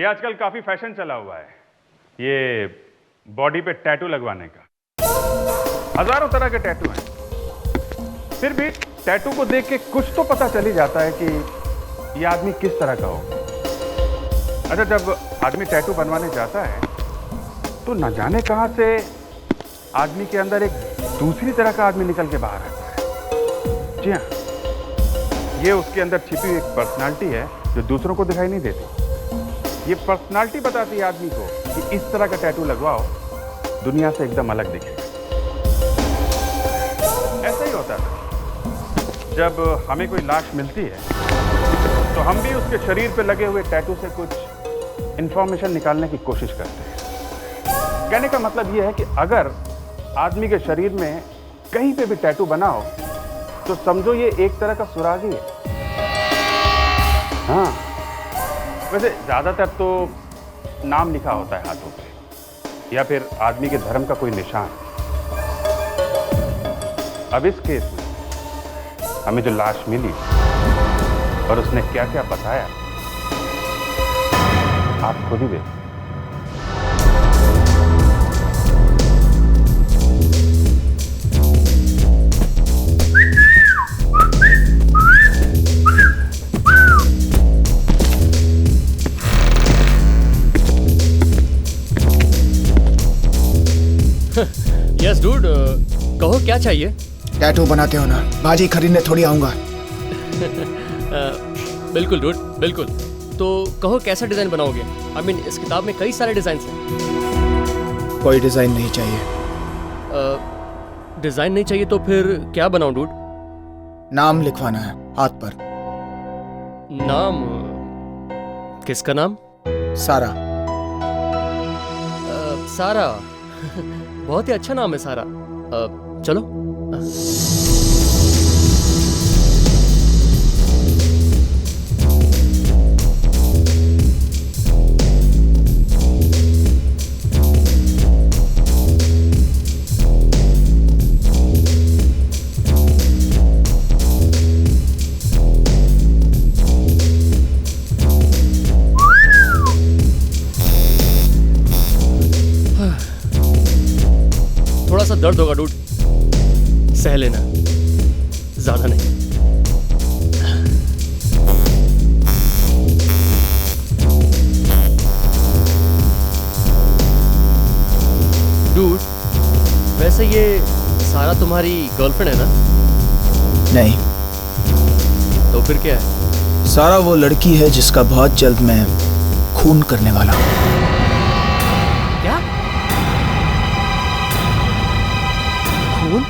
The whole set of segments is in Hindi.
आजकल काफी फैशन चला हुआ है, ये बॉडी पे टैटू लगवाने का। हजारों तरह के टैटू हैं, फिर भी टैटू को देख के कुछ तो पता चल ही जाता है कि ये आदमी किस तरह का हो। अच्छा, जब आदमी टैटू बनवाने जाता है तो न जाने कहां से आदमी के अंदर एक दूसरी तरह का आदमी निकल के बाहर आता है। जी हाँ, ये उसके अंदर छिपी हुई एक पर्सनालिटी है जो दूसरों को दिखाई नहीं देती। ये पर्सनालिटी बताती है आदमी को कि इस तरह का टैटू लगवाओ, दुनिया से एकदम अलग दिखेगा। ऐसा ही होता था, जब हमें कोई लाश मिलती है तो हम भी उसके शरीर पे लगे हुए टैटू से कुछ इंफॉर्मेशन निकालने की कोशिश करते हैं। कहने का मतलब यह है कि अगर आदमी के शरीर में कहीं पे भी टैटू बना हो तो समझो ये एक तरह का सुराग ही है। हाँ, वैसे ज्यादातर तो नाम लिखा होता है हाथों पे या फिर आदमी के धर्म का कोई निशान। अब इस केस में हमें जो लाश मिली और उसने क्या क्या बताया, आप खुद ही देखिए। यस डूड, कहो क्या चाहिए? टैटू बनाते हो ना, बाजी खरीदने थोड़ी आऊंगा। बिल्कुल डूड, बिल्कुल। तो कहो कैसा डिजाइन बनाओगे? आई मीन इस किताब में कई सारे डिजाइन हैं। कोई डिजाइन नहीं चाहिए। डिजाइन नहीं चाहिए तो फिर क्या बनाऊं डूड? नाम लिखवाना है हाथ पर। नाम? किसका नाम? सारा। सारा बहुत ही अच्छा नाम है सारा। चलो। थोड़ा सा दर्द होगा डूड, सह लेना, ज्यादा नहीं। डूड, वैसे ये सारा तुम्हारी गर्लफ्रेंड है ना? नहीं। तो फिर क्या है? सारा वो लड़की है जिसका बहुत जल्द मैं खून करने वाला हूँ। क्या? खून?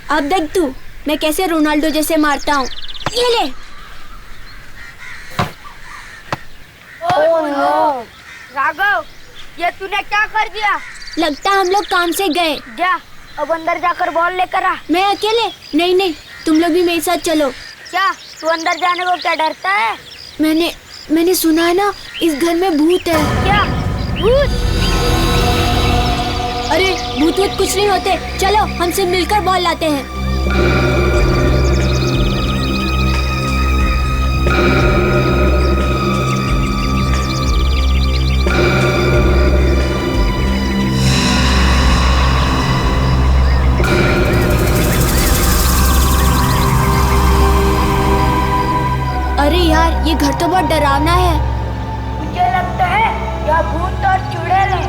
अब देख तू, मैं कैसे रोनाल्डो जैसे मारता हूँ। ये ले। ओह नो, राघव, ये तूने क्या कर दिया? लगता है हम लोग काम से गए। जा, अब अंदर जाकर बॉल लेकर आ। मैं अकेले? नहीं नहीं, तुम लोग भी मेरे साथ चलो। क्या तू अंदर जाने को क्या डरता है? मैंने सुना है ना, इस घर में भूत है। क्या भूत? अरे भूत वूत कुछ नहीं होते, चलो हमसे मिलकर बॉल लाते हैं। अरे यार, ये घर तो बहुत डरावना है। मुझे लगता है यह भूत और चुड़ैल है।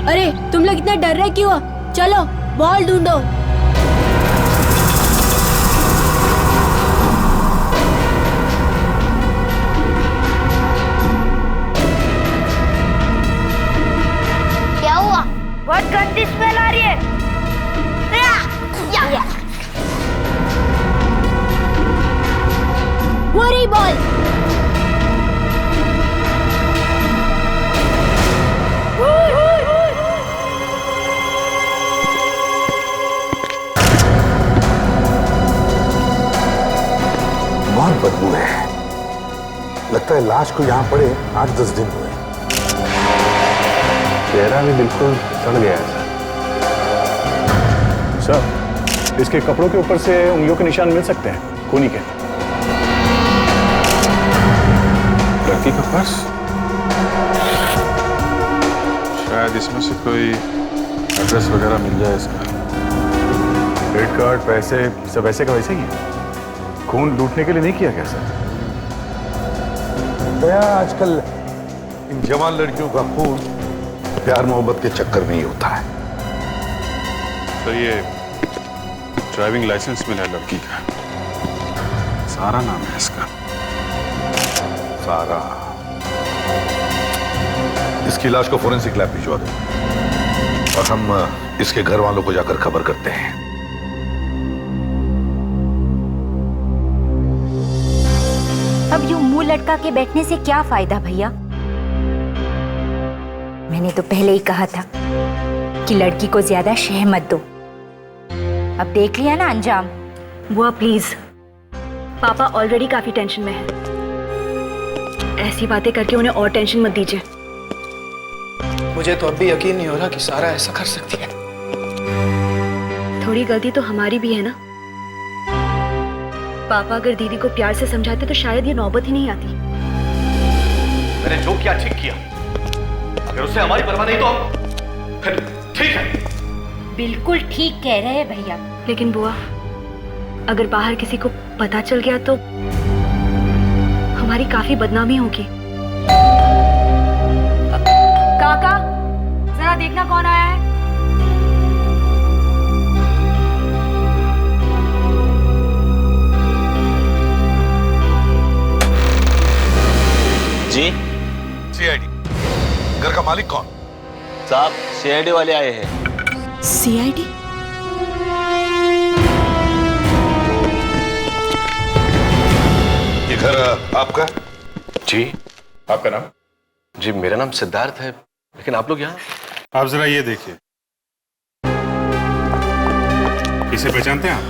अरे तुम लोग इतना डर रहे क्यों? चलो बॉल ढूंढो। क्या हुआ? बहुत गंदी स्मेल आ रही है। वो रही बॉल। बहुत बदबू है, लगता है लाश को यहाँ पड़े 8-10 दिन हुए। चेहरा भी बिल्कुल सड़ गया है सर। इसके कपड़ों के ऊपर से उंगलियों के निशान मिल सकते हैं, खूनी के। लड़की का पर्स, शायद इसमें से कोई एड्रेस वगैरह मिल जाए इसका। क्रेडिट कार्ड, पैसे सब वैसे का वैसे ही है। खून लूटने के लिए नहीं किया गया सर। भैया आजकल इन जवान लड़कियों का खून प्यार मोहब्बत के चक्कर में ही होता है। तो ये ड्राइविंग लाइसेंस मिला है लड़की का, सारा नाम है इसका। सारा। इसकी लाश को फोरेंसिक लैब भिजवा दो और हम इसके घर वालों को जाकर खबर करते हैं। अब यूं मुंह लटका के बैठने से क्या फायदा भैया? मैंने तो पहले ही कहा था कि लड़की को ज्यादा शह मत दो। अब देख लिया ना अंजाम। बुआ प्लीज, पापा ऑलरेडी काफी टेंशन में है। ऐसी बातें करके उन्हें और टेंशन मत दीजिए। मुझे तो अब भी यकीन नहीं हो रहा कि सारा ऐसा कर सकती है। थोड़ी गलती तो हमारी भी है ना। पापा अगर दीदी को प्यार से समझाते तो शायद ये नौबत ही नहीं आती। मैंने जो किया ठीक किया। अगर उससे हमारी परवाह नहीं तो फिर ठीक है। बिल्कुल ठीक कह रहे हैं भैया। लेकिन बुआ, अगर बाहर किसी को पता चल गया तो हमारी काफी बदनामी होगी। काका, जरा देखना कौन आया है। जी सीआईडी। घर का मालिक कौन? साहब, सीआईडी वाले आए हैं। सीआईडी? ये घर आपका? जी। आपका नाम? जी मेरा नाम सिद्धार्थ है, लेकिन आप लोग यहाँ? आप जरा ये देखिए, इसे पहचानते हैं आप?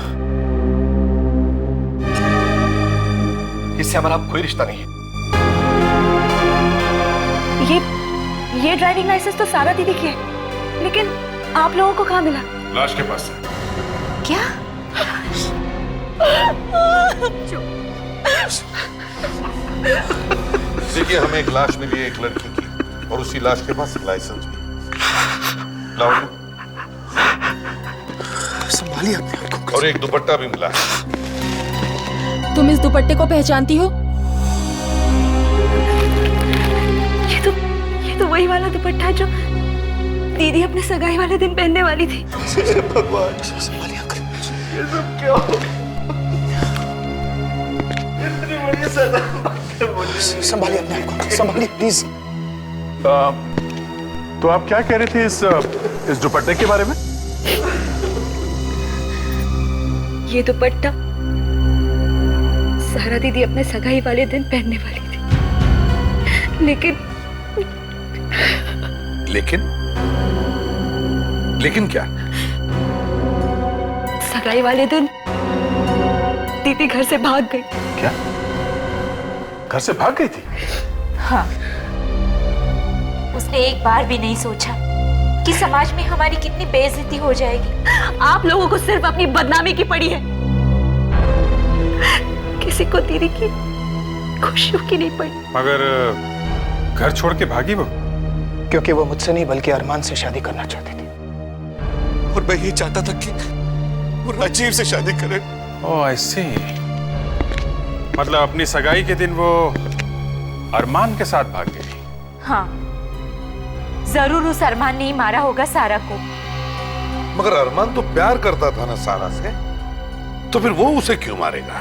इससे हमारा कोई रिश्ता नहीं है। ये ड्राइविंग लाइसेंस तो सारा दीदी की है, लेकिन आप लोगों को कहाँ मिला? लाश के पास है। क्या? देखिए, हमें एक लाश मिली है एक लड़की की, और उसी लाश के पास लाइसेंस भी। लाओ। संभालिए अपने आप को। और एक दुपट्टा भी मिला है। तुम इस दुपट्टे को पहचानती हो? ये तो वही वाला दुपट्टा है जो दीदी अपने सगाई वाले दिन पहनने वाली थी। भगवान, संभालिए अंकल। ये सब क्या हो? इतनी बड़ी सजा संभालिए अपने आप को, संभालिए प्लीज। तो आप क्या कह रहे थे इस दुपट्टे के बारे में? ये दुपट्टा सारा दीदी अपने सगाई वाले दिन पहनने वाली थी, लेकिन क्या? सगाई वाले दिन दीदी घर से भाग गई। क्या? घर से भाग गई थी? हाँ, उसने एक बार भी नहीं सोचा कि समाज में हमारी कितनी बेइज्जती हो जाएगी। आप लोगों को सिर्फ अपनी बदनामी की पड़ी है, किसी को दीदी की खुशियों की नहीं पड़ी। मगर घर छोड़ के भागी वो? क्योंकि वो मुझसे नहीं बल्कि अरमान से शादी करना चाहती थी। और मैं ये चाहता था कि वो राजीव से शादी करे। ओह आई सी। मतलब अपनी सगाई के दिन वो अरमान के साथ भाग गई। हाँ, जरूर उस अरमान ने ही मारा होगा सारा को। मगर अरमान तो प्यार करता था ना सारा से, तो फिर वो उसे क्यों मारेगा?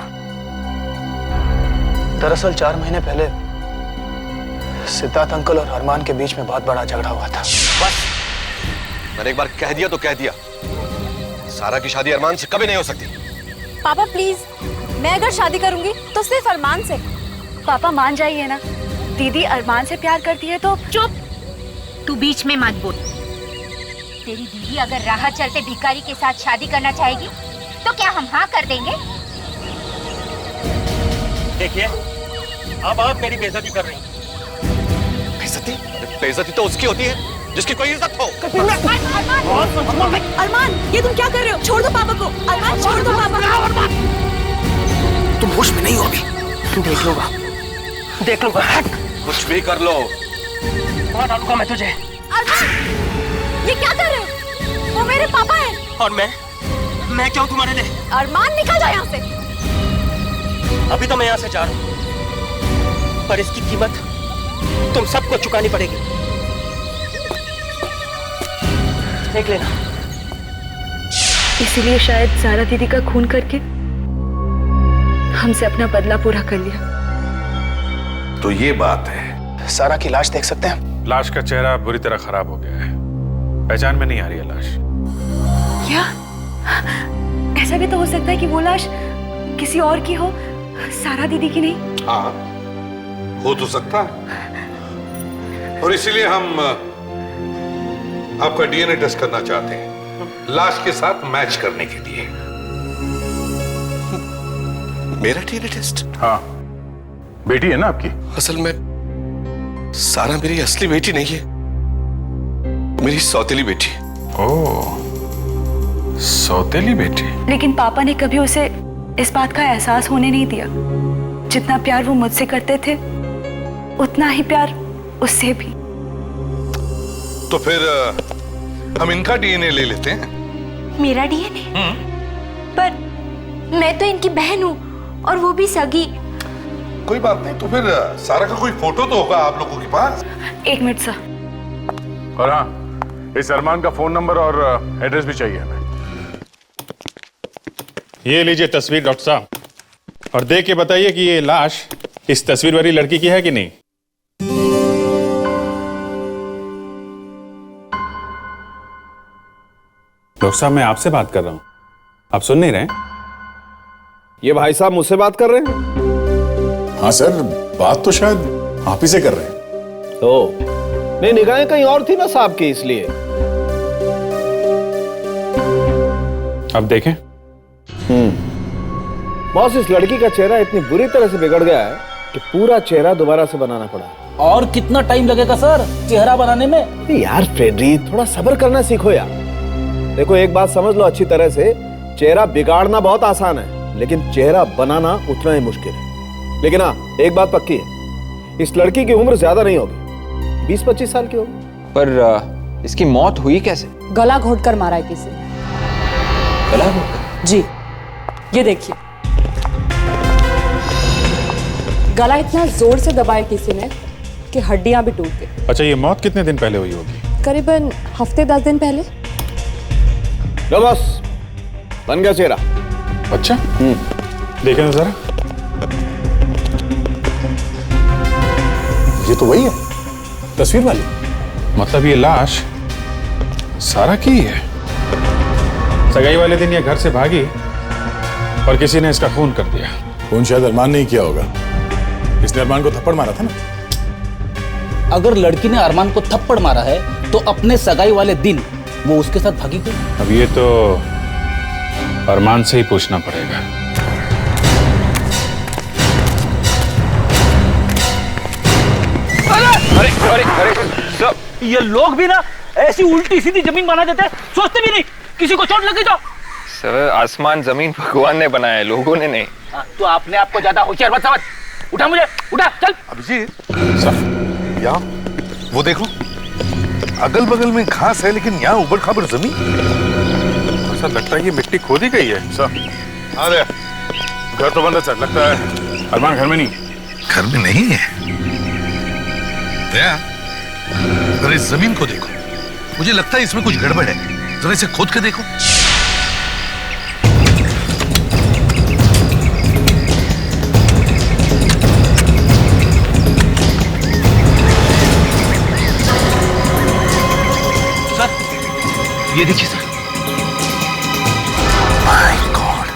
दरअसल 4 महीने पहले सिद्धार्थ अंकल और अरमान के बीच में बहुत बड़ा झगड़ा हुआ था। बस, मैंने एक बार कह दिया तो कह दिया। सारा की शादी अरमान से कभी नहीं हो सकती। पापा प्लीज, मैं अगर शादी करूंगी तो सिर्फ अरमान से। पापा मान जाइए ना, दीदी अरमान से प्यार करती है तो। चुप, तू बीच में मत बोल। तेरी दीदी अगर राह चलते भिखारी के साथ शादी करना चाहेगी तो क्या हम हाँ कर देंगे? देखिए, अब आप मेरी बेइज्जती कर रही हैं। बेइज्जती? बेइज्जती तो उसकी होती है जिसकी कोई इज्जत हो। अरमान, ये तुम क्या कर रहे हो? छोड़ दो पापा को। अरमान, छोड़ दो पापा को। तुम होश में नहीं हो अभी। देख लूंगा, देख लूंगा। कुछ भी कर लो, मार डालूंगा मैं तुझे। अरमान, ये क्या कर रहे हो? वो मेरे पापा हैं। और मैं क्यों तुम्हारे लिए? अरमान, निकल जाओ यहाँ से। अभी तो मैं यहाँ से जा रहा हूँ, पर इसकी कीमत तुम सबको चुकानी पड़ेगी। देख लेना। इसीलिए शायद सारा दीदी का खून करके हमसे अपना बदला पूरा कर लिया। तो ये बात है। सारा की लाश देख सकते हैं? लाश का चेहरा बुरी तरह खराब हो गया है, पहचान में नहीं आ रही है लाश। क्या? ऐसा भी तो हो सकता है कि वो लाश किसी और की हो, सारा दीदी की नहीं। हाँ, हो तो सकता है, और इसीलिए हम आपका डीएनए टेस्ट करना चाहते हैं, लाश के साथ मैच करने के लिए। मेरा डीएनए टेस्ट? हाँ, बेटी है ना आपकी? असल में सारा मेरी असली बेटी नहीं है, मेरी सौतेली बेटी। ओह, सौतेली बेटी। लेकिन पापा ने कभी उसे इस बात का एहसास होने नहीं दिया। जितना प्यार वो मुझसे करते थे, उतना ही प्यार उससे भी। तो फिर हम इनका डीएनए ले लेते हैं। मेरा डीएनए? पर मैं तो इनकी बहन हूँ, और वो भी सगी। कोई बात नहीं, तो फिर सारा का कोई फोटो तो होगा आप लोगों के पास। 1 मिनट सर। और हाँ, इस अरमान का फोन नंबर और एड्रेस भी चाहिए हमें। ये लीजिए तस्वीर डॉक्टर साहब, और देख के बताइए कि ये लाश इस तस्वीर वाली लड़की की है कि नहीं। डॉक्टर साहब, मैं आपसे बात कर रहा हूं, आप सुन नहीं रहे? ये भाई साहब मुझसे बात कर रहे हैं? हाँ सर, बात तो शायद आप ही से कर रहे हैं। तो नहीं, निगाहें कहीं और थी ना साहब की, इसलिए। अब देखें। बॉस, इस लड़की का चेहरा इतनी बुरी तरह से बिगड़ गया है कि पूरा चेहरा दोबारा से बनाना पड़ा। और कितना टाइम लगेगा सर चेहरा बनाने में? यार फ्रेडरी, थोड़ा सब्र करना सीखो यार। देखो, एक बात समझ लो अच्छी तरह से, चेहरा बिगाड़ना बहुत आसान है, लेकिन चेहरा बनाना उतना ही मुश्किल है। लेकिन हाँ, एक बात पक्की है, इस लड़की की उम्र ज्यादा नहीं होगी, 20-25 साल की होगी। पर इसकी मौत हुई कैसे? गला घोटकर मारा है किसी। गला घोटकर? जी, ये देखिए, गला इतना जोर से दबाया किसी ने कि हड्डियां भी टूट गई। अच्छा, ये मौत कितने दिन पहले हुई होगी? करीबन हफ्ते 10 दिन पहले। लो बस, बन गया चेहरा। अच्छा, देखें तो जरा। ये तो वही है, तस्वीर वाली। मतलब ये लाश सारा की ही है। सगाई वाले दिन ये घर से भागी और किसी ने इसका खून कर दिया। खून शायद अरमान ने ही किया होगा, इसने अरमान को थप्पड़ मारा था ना। अगर लड़की ने अरमान को थप्पड़ मारा है तो अपने सगाई वाले दिन वो उसके साथ भागी क्यों? अब ये तो अरमान से ही पूछना पड़ेगा। अरे अरे अरे, ये लोग भी ना ऐसी उल्टी सीधी जमीन बना देते हैं, सोचते भी नहीं किसी को चोट लगे। तो सर, आसमान जमीन भगवान ने बनाया है, लोगों ने नहीं। तो आपने आपको ज्यादा होशियार मत समझ। उठा मुझे, उठा, चल। अभिजीत, यहाँ वो देखो, अगल बगल में घास है, लेकिन यहाँ उबड़ खाबड़ जमीन। ऐसा लगता है ये मिट्टी खोदी गई है। सर, अरे घर तो बंद है सर, लगता है अरमान घर में नहीं। घर में नहीं है? दया, अरे इस जमीन को देखो, मुझे लगता है इसमें कुछ गड़बड़ है, जरा इसे खोद के देखो। ये देखिए सर। माय गॉड,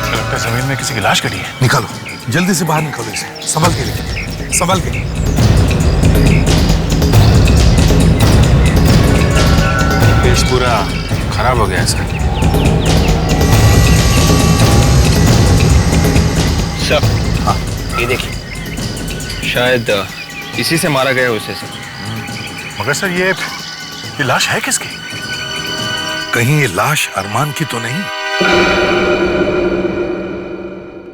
लगता है जमीन में किसी की लाश कटी है। निकालो, जल्दी से बाहर निकालो इसे, संभल के लेके, संभल के। पेश पूरा खराब हो गया सर। सर, हाँ, ये देखिए, शायद इसी से मारा गया उसे सर। मगर सर ये लाश है किसकी? कहीं ये लाश अरमान की तो नहीं?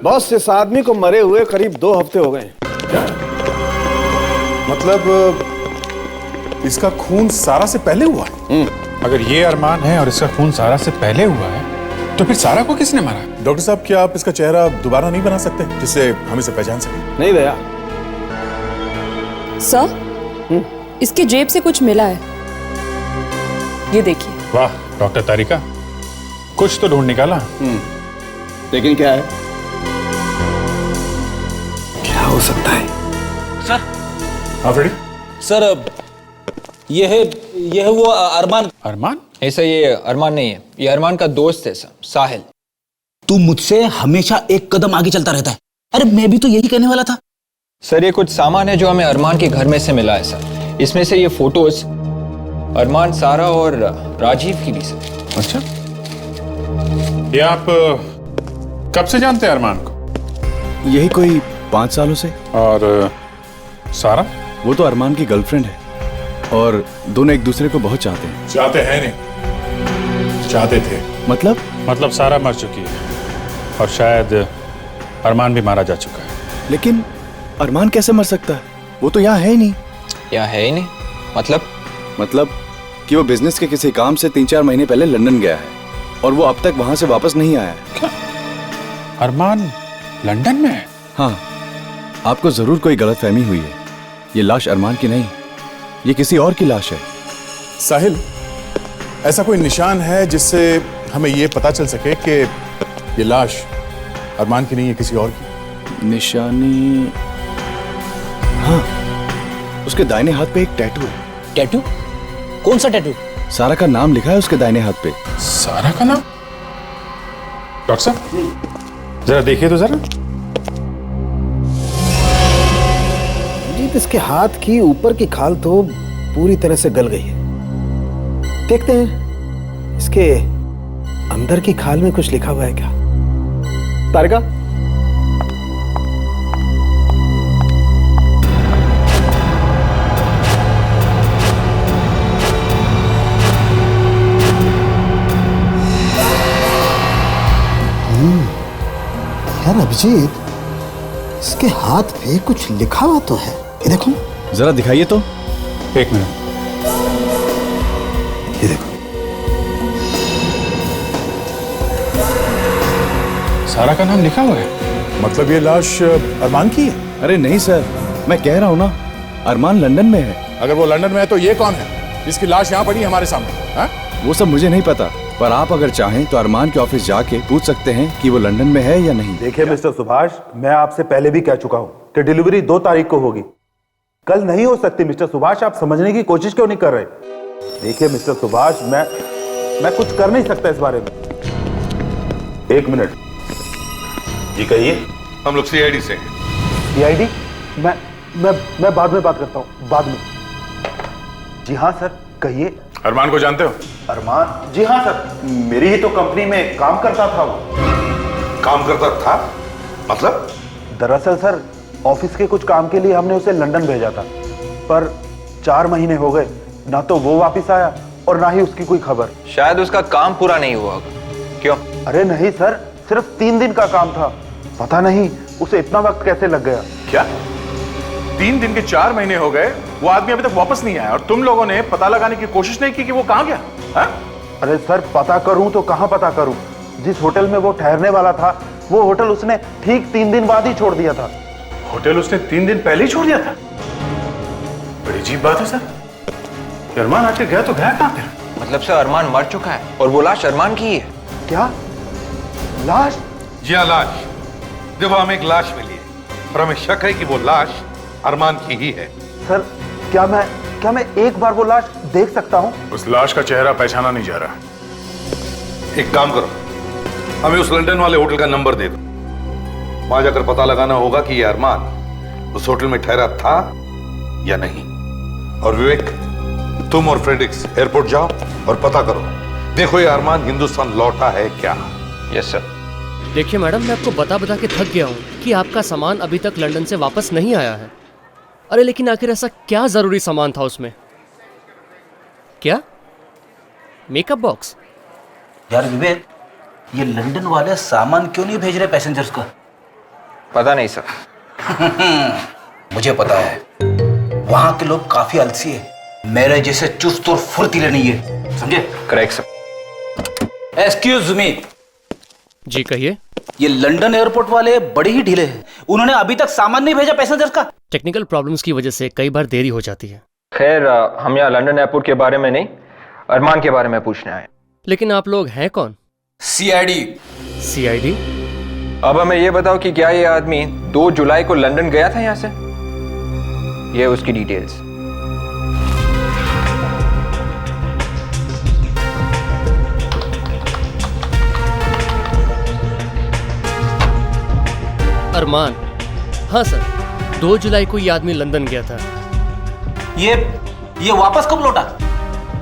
बॉस, इस आदमी को मरे हुए करीब 2 हफ्ते हो गए। मतलब इसका खून सारा से पहले हुआ है? अगर ये अरमान है और इसका खून सारा से पहले हुआ है तो फिर सारा को किसने मारा? डॉक्टर साहब, क्या आप इसका चेहरा दोबारा नहीं बना सकते जिससे हम इसे पहचान सकें? नहीं दया। सर, इसके जेब से कुछ मिला है, ये देखिए। वाह डॉक्टर तारिका, कुछ तो ढूंढ निकाला। लेकिन क्या है? क्या हो सकता है? सर। हाँ फ्रेडी। सर, ये है वो अरमान। अरमान? ऐसा ये अरमान नहीं है, ये अरमान का दोस्त है सर, साहिल। तू मुझसे हमेशा एक कदम आगे चलता रहता है। अरे मैं भी तो यही कहने वाला था। सर ये कुछ सामान है जो हमें अरमान के घर में से मिला है सर। इसमें से ये फोटोज अरमान, सारा और राजीव की भी सर। अच्छा, ये आप कब से जानते हैं अरमान को? यही कोई 5 सालों से। और सारा? वो तो अरमान की गर्लफ्रेंड है और दोनों एक दूसरे को बहुत चाहते हैं। चाहते हैं नहीं, चाहते थे। मतलब सारा मर चुकी है और शायद अरमान भी मारा जा चुका है। लेकिन अरमान कैसे मर सकता है? वो तो यहाँ है ही नहीं। यहाँ है ही नहीं? मतलब कि वो बिजनेस के किसी काम से 3-4 महीने पहले लंदन गया है और वो अब तक वहां से वापस नहीं आया है। क्या? अरमान लंदन में है? हाँ, आपको जरूर कोई गलतफहमी हुई है। ये लाश अरमान की नहीं, ये किसी और की लाश है। साहिल, ऐसा कोई निशान है जिससे हमें ये पता चल सके कि ये लाश अरमान की नहीं है, किसी और की? निशानी? हाँ, उसके दाहिने हाथ पे एक टैटू है। टैटू? कौन सा टैटू? सारा का नाम लिखा है उसके दाहिने हाथ पे। सारा का नाम? डॉक्टर साहब जरा देखिए तो जरा। जीत, इसके हाथ की ऊपर की खाल तो पूरी तरह से गल गई है। देखते हैं इसके अंदर की खाल में कुछ लिखा हुआ है क्या। तारिका, यार अभिजीत, इसके हाथ पे कुछ लिखा हुआ तो है। ये देखो जरा दिखाइए तो। एक मिनट, ये देखो। सारा का नाम लिखा हुआ है? मतलब ये लाश अरमान की है? अरे नहीं सर, मैं कह रहा हूं ना, अरमान लंदन में है। अगर वो लंदन में है तो ये कौन है जिसकी लाश यहाँ पड़ी हमारे सामने? हा? वो सब मुझे नहीं पता, पर आप अगर चाहें तो अरमान के ऑफिस जाके पूछ सकते हैं कि वो लंदन में है या नहीं। देखिए मिस्टर सुभाष, मैं आपसे पहले भी कह चुका हूं कि डिलीवरी 2 तारीख को होगी, कल नहीं हो सकती। मिस्टर सुभाष, आप समझने की कोशिश क्यों नहीं कर रहे? देखिए मिस्टर सुभाष, मैं कुछ कर नहीं सकता इस बारे में। 1 मिनट जी, कहिए। हम लोग सीआईडी से। सीआईडी? मैं बाद में बात करता हूं, बाद में। जी हाँ सर, कहिए। अरमान को जानते हो? अरमान? जी हाँ सर, मेरी ही तो कंपनी में काम करता था वो। काम करता था? मतलब? दरअसल सर, ऑफिस के कुछ काम के लिए हमने उसे लंदन भेजा था, पर 4 महीने हो गए, ना तो वो वापस आया और ना ही उसकी कोई खबर। शायद उसका काम पूरा नहीं हुआ होगा। क्यों? अरे नहीं सर, सिर्फ 3 दिन का काम था। पता नहीं उसे इतना वक्त कैसे लग गया। क्या 3 दिन के 4 महीने हो गए, वो आदमी अभी तक वापस नहीं आया और तुम लोगों ने पता लगाने की कोशिश नहीं की कि वो कहां गया? हा? अरे सर, पता करूं तो कहां पता करूं? जिस होटल में वो ठहरने वाला था, वो होटल उसने ठीक 3 दिन बाद ही छोड़ दिया था। होटल उसने 3 दिन पहले ही छोड़ दिया था? बड़ी अजीब बात है सर। अरमान आखिर गया तो गया कहां फिर? मतलब सर अरमान मर चुका है और वो लाश अरमान की है। क्या लाश? जी हाँ, लाश। देखो, हमें एक लाश मिली है और हमें शक है कि वो लाश अरमान की ही है। सर, क्या मैं एक बार वो लाश देख सकता हूं? उस लाश का चेहरा पहचाना नहीं जा रहा। एक काम करो, हमें उस लंदन वाले होटल का नंबर दे दो। वहां जाकर पता लगाना होगा कि ये अरमान उस होटल में ठहरा था या नहीं। और विवेक, तुम और फ्रेडरिक्स एयरपोर्ट जाओ और पता करो, देखो ये अरमान हिंदुस्तान लौटा है क्या। Yes sir. देखिए मैडम, मैं आपको बता के थक गया हूँ कि आपका सामान अभी तक लंदन से वापस नहीं आया है। अरे लेकिन आखिर ऐसा क्या जरूरी सामान था उसमें? क्या? Makeup box? यार विवेक, ये लंदन वाले सामान क्यों नहीं भेज रहे पैसेंजर्स का? पता नहीं सर। मुझे पता है, वहां के लोग काफी आलसी है, मेरे जैसे चुस्त और फुर्तीले नहीं है, समझे? Correct sir. Excuse me. जी कहिए। ये लंदन एयरपोर्ट वाले बड़े ही ढीले हैं, उन्होंने अभी तक सामान नहीं भेजा पैसेंजर्स का। टेक्निकल प्रॉब्लम्स की वजह से कई बार देरी हो जाती है। खैर हम यहाँ लंदन एयरपोर्ट के बारे में नहीं, अरमान के बारे में पूछने आए। लेकिन आप लोग हैं कौन? सीआईडी। सीआईडी? अब हमें ये बताओ कि क्या ये आदमी 2 जुलाई को लंदन गया था यहाँ से? ये उसकी डिटेल्स। अरमान? हाँ सर, 2 जुलाई को ये आदमी लंदन गया था। ये वापस कब लौटा?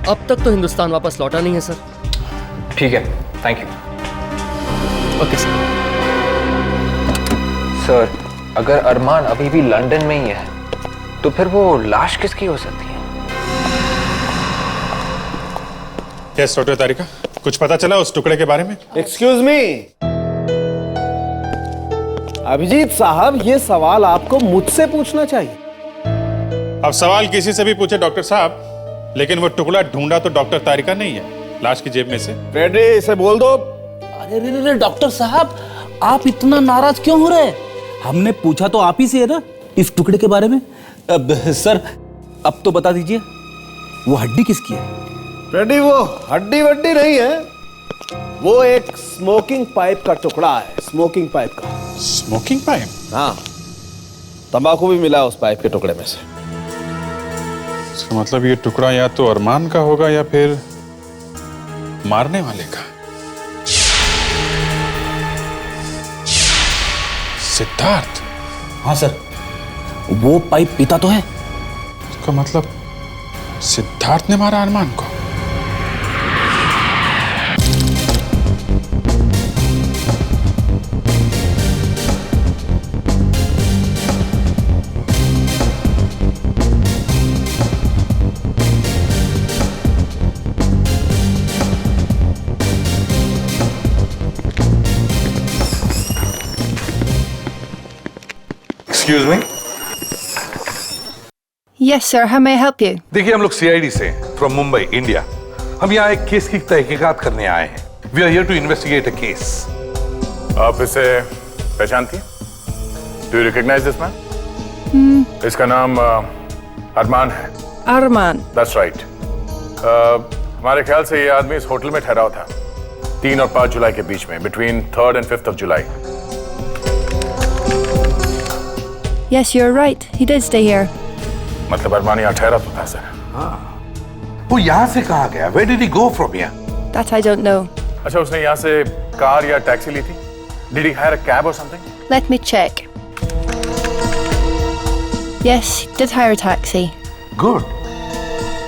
अब तक तो हिंदुस्तान वापस लौटा नहीं है सर। ठीक है, thank you. Okay sir. Sir, अगर अरमान अभी भी लंदन में ही है तो फिर वो लाश किसकी हो सकती है? यस डॉक्टर तारिका, कुछ पता चला उस टुकड़े के बारे में? एक्सक्यूज मी, अभिजीत साहब, ये सवाल आपको मुझसे पूछना चाहिए। अब सवाल किसी से भी पूछे डॉक्टर साहब, लेकिन वो टुकड़ा ढूंढा तो डॉक्टर तारिका नहीं है, लाश की जेब में से। फ्रेडी, इसे बोल दो। अरे रे रे डॉक्टर साहब, आप इतना नाराज क्यों हो रहे हैं? हमने पूछा तो आप ही से है ना इस टुकड़े के बारे में। अब सर, अब तो बता दीजिए, वो हड्डी किसकी है? फ्रेडी, वो हड्डी वड्डी नहीं है, वो एक स्मोकिंग पाइप का टुकड़ा है। स्मोकिंग पाइप का। Smoking pipe? हाँ, तंबाकू भी मिला उस पाइप के टुकड़े में से। इसका मतलब ये टुकड़ा या तो अरमान का होगा या फिर मारने वाले का। सिद्धार्थ? हाँ सर, वो पाइप पीता तो है। इसका मतलब सिद्धार्थ ने मारा अरमान को। Excuse me. Yes, sir. How may I help you? देखिए, हम लोग सीआईडी से फ्रॉम मुंबई, इंडिया। हम यहाँ एक केस की तहकीकात करने आए हैं। We are here to investigate a case. आप इसे पहचानती हैं? Do you recognize this man? इसका नाम अरमान है। Arman. That's right. हमारे ख्याल से ये आदमी इस होटल में ठहरा था 3 और 5 जुलाई के बीच में, between 3rd and 5th of July। Yes, you're right. He did stay here. मतलब अरमान यहाँ ठहरा तो था सर। वो यहाँ से कहाँ गया? Where did he go from here? That I don't know. अच्छा, उसने यहाँ से कार या टैक्सी ली थी? Did he hire a cab or something? Let me check. Yes, he did hire a taxi. Good.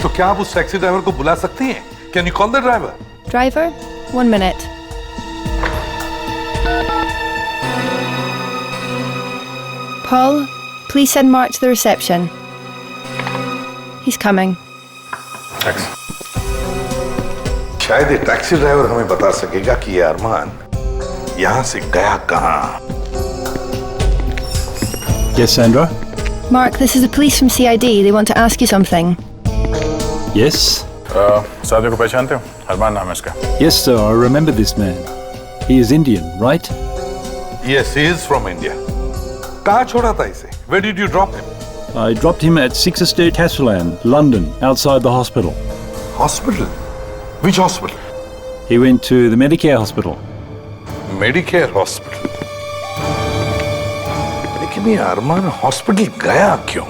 तो क्या आप उस टैक्सी ड्राइवर को बुला सकती हैं? Can you call the driver? Driver? 1 minute. Paul, please send Mark to the reception. He's coming. Thanks. शायद ये टैक्सी ड्राइवर हमें बता सकेगा कि ये अरमान यहाँ से गया कहाँ। Yes, Sandra? Mark, this is the police from CID. They want to ask you something. Yes? सादियों को पहचानते हो? अरमान नाम है इसका। Yes, sir. I remember this man. He is Indian, right? Yes, he is from India. कहाँ छोड़ा था इसे? Where did you drop him? I dropped him at 6 Estate Castellan, London, outside the hospital. Hospital? Which hospital? He went to the Medicare hospital. Medicare hospital? लेकिन ये अरमान हॉस्पिटल गया क्यों?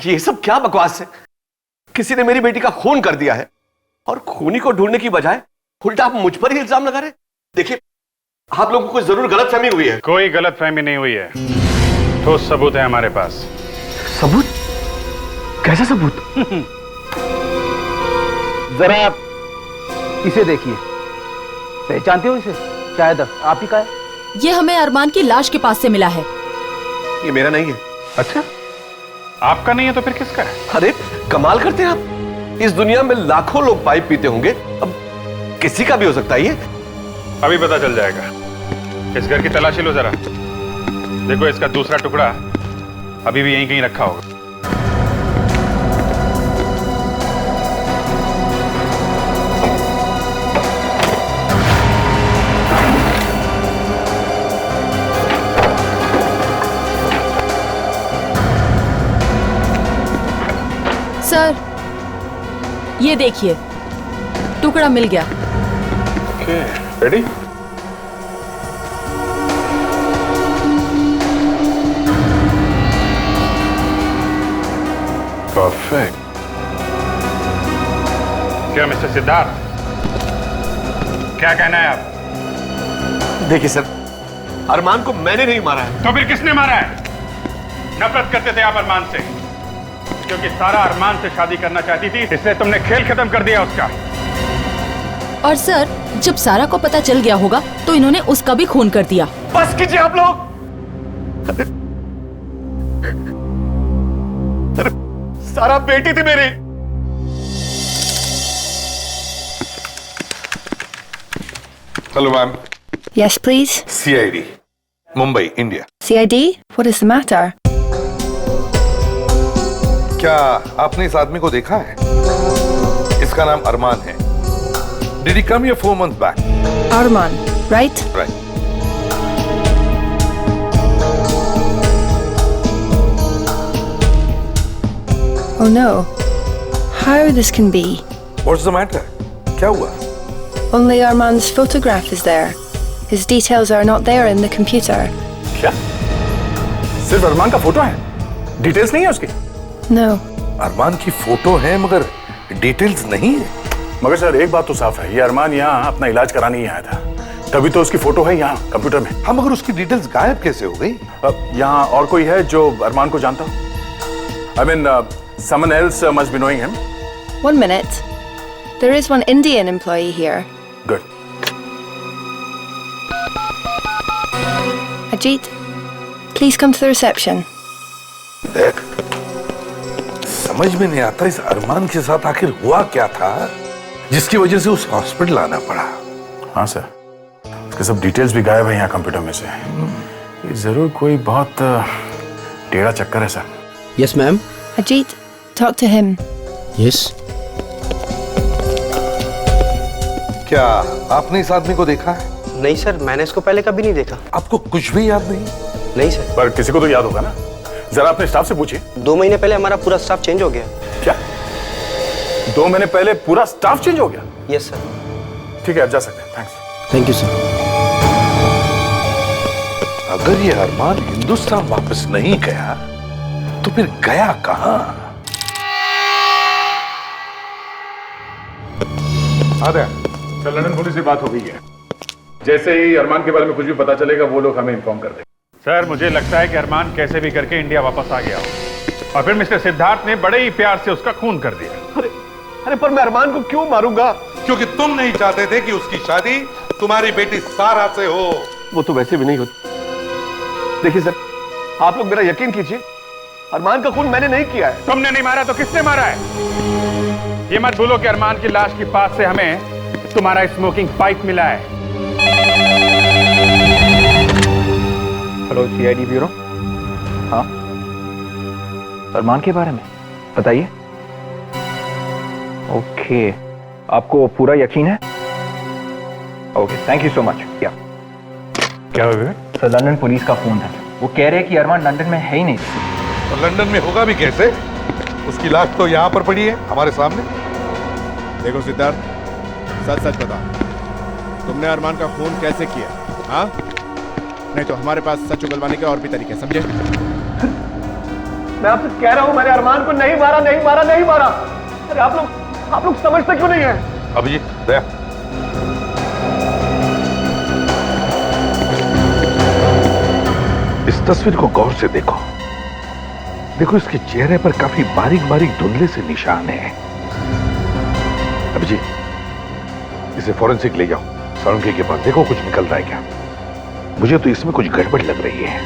ये सब क्या बकवास है? किसी ने मेरी बेटी का खून कर दिया है और खूनी को ढूंढने की बजाय उल्टा आप मुझ पर ही इल्जाम लगा रहे। देखिए, आप लोगों को जरूर गलतफहमी हुई है। कोई गलतफहमी नहीं हुई है, ठोस सबूत है हमारे पास। सबूत? कैसा सबूत? जरा इसे देखिए, पहचानते हो इसे? शायद आप ही का है। ये हमें अरमान की लाश के पास से मिला है। ये मेरा नहीं है। अच्छा, आपका नहीं है तो फिर किसका है? अरे कमाल करते हैं आप। इस दुनिया में लाखों लोग पाइप पीते होंगे, अब किसी का भी हो सकता है ये। अभी पता चल जाएगा। इस घर की तलाशी लो जरा। देखो इसका दूसरा टुकड़ा अभी भी यहीं कहीं रखा होगा। सर, ये देखिए, टुकड़ा मिल गया। Okay, ready? परफेक्ट। क्या मिस्टर सिद्धार्थ, क्या कहना है आप? देखिए सर, अरमान को मैंने नहीं मारा है। तो फिर किसने मारा है? नफरत करते थे आप अरमान से, क्योंकि सारा अरमान से शादी करना चाहती थी, इसलिए तुमने खेल खत्म कर दिया उसका। और सर, जब सारा को पता चल गया होगा तो इन्होंने उसका भी खून कर दिया। बस कीजिए आप लोग। अरे सारा बेटी थी मेरी। Hello ma'am. Yes, please. CID, Mumbai, India. CID? What is the matter? क्या आपने इस आदमी को देखा है? इसका नाम अरमान है। Did he come here 4 months back? Arman, right? Right. Oh no. How this can be? What's the matter? क्या हुआ? Only Arman's photograph is there. His details are not there in the computer. क्या? सिर्फ अरमान का फोटो है? डिटेल्स नहीं है उसकी? No. अरमान की फोटो है मगर डिटेल्स नहीं है। मगर सर एक बात तो साफ है, ये अरमान यहाँ अपना इलाज कराने ही आया था, तभी तो उसकी फोटो है यहाँ कंप्यूटर में। हाँ मगर उसकी डिटेल्स गायब कैसे हो गई? यहाँ और कोई है जो अरमान को जानता हो? I mean, someone else must be knowing him. 1 minute. There is one Indian employee here. Good. Ajit, please come to the reception. देख, समझ में नहीं आता इस अरमान के साथ आखिर हुआ क्या था जिसकी वजह से उस हॉस्पिटल आना पड़ा। हाँ सर, उसके सब डिटेल्स भी गायब है यहाँ कंप्यूटर में से। ये जरूर कोई बहुत टेढ़ा चक्कर है sir. Yes, ma'am. Ajit, talk to him. Yes. क्या आपने इस आदमी को देखा है? नहीं सर, मैंने इसको पहले कभी नहीं देखा। आपको कुछ भी याद नहीं? नहीं सर। पर किसी को तो याद होगा ना, जरा अपने स्टाफ से पूछिए। 2 महीने पहले हमारा पूरा स्टाफ चेंज हो गया। क्या? 2 महीने पहले पूरा स्टाफ चेंज हो गया? Yes sir. ठीक है, आप जा सकते हैं। थैंक्स। Thank you sir. अगर ये अरमान हिंदुस्तान वापस नहीं गया तो फिर गया कहां? सर, लंदन पुलिस से बात हो गई है। जैसे ही अरमान के बारे में कुछ भी पता चलेगा वो लोग हमें इन्फॉर्म कर देंगे। सर, मुझे लगता है कि अरमान कैसे भी करके इंडिया वापस आ गया हो और फिर मिस्टर सिद्धार्थ ने बड़े ही प्यार से उसका खून कर दिया। अरे पर मैं अरमान को क्यों मारूंगा? क्योंकि तुम नहीं चाहते थे कि उसकी शादी तुम्हारी बेटी सारा से हो। वो तो वैसे भी नहीं होती। देखिए सर, आप लोग मेरा यकीन कीजिए, अरमान का खून मैंने नहीं किया है। तुमने नहीं मारा तो किसने मारा है? ये मत भूलो कि अरमान की लाश के पास से हमें तुम्हारा स्मोकिंग पाइप मिला है। Hello CID bureau. हाँ, अरमान के बारे में बताइए। ओके, आपको पूरा यकीन है? Okay, thank you so much. क्या हुआ? सर, लंदन पुलिस का फोन था, वो कह रहे हैं कि अरमान लंदन में है ही नहीं। और लंदन में होगा भी कैसे? उसकी लाश तो यहाँ पर पड़ी है हमारे सामने। देखो सिद्धार्थ, सच सच बता, तुमने अरमान का खून कैसे किया? हाँ, नहीं तो हमारे पास सच उगलवाने के और भी तरीके, समझे? मैं आपसे कह रहा हूं, मैंने अरमान को नहीं मारा, नहीं मारा, नहीं मारा। अरे आप लोग समझते क्यों नहीं है? अभिजीत, दया। इस तस्वीर को गौर से देखो। देखो, इसके चेहरे पर काफी बारीक बारीक धुंधले से निशान है। अभिजीत, इसे फॉरेंसिक ले जाओ, साळुंखे के पास, देखो कुछ निकल रहा है क्या। मुझे तो इसमें कुछ गड़बड़ लग रही है।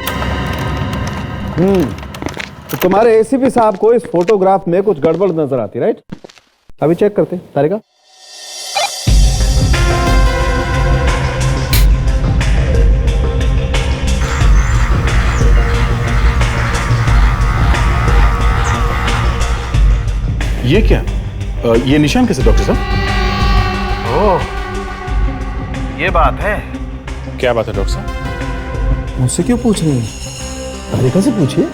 तो तुम्हारे एसीपी साहब को इस फोटोग्राफ में कुछ गड़बड़ नजर आती, राइट? अभी चेक करते हैं। तारिका, ये क्या? ये निशान कैसे डॉक्टर साहब? ओह, ये बात है। क्या बात है डॉक्टर साहब? मुझसे क्यों पूछ रहे हैं? तारिका से पूछिए।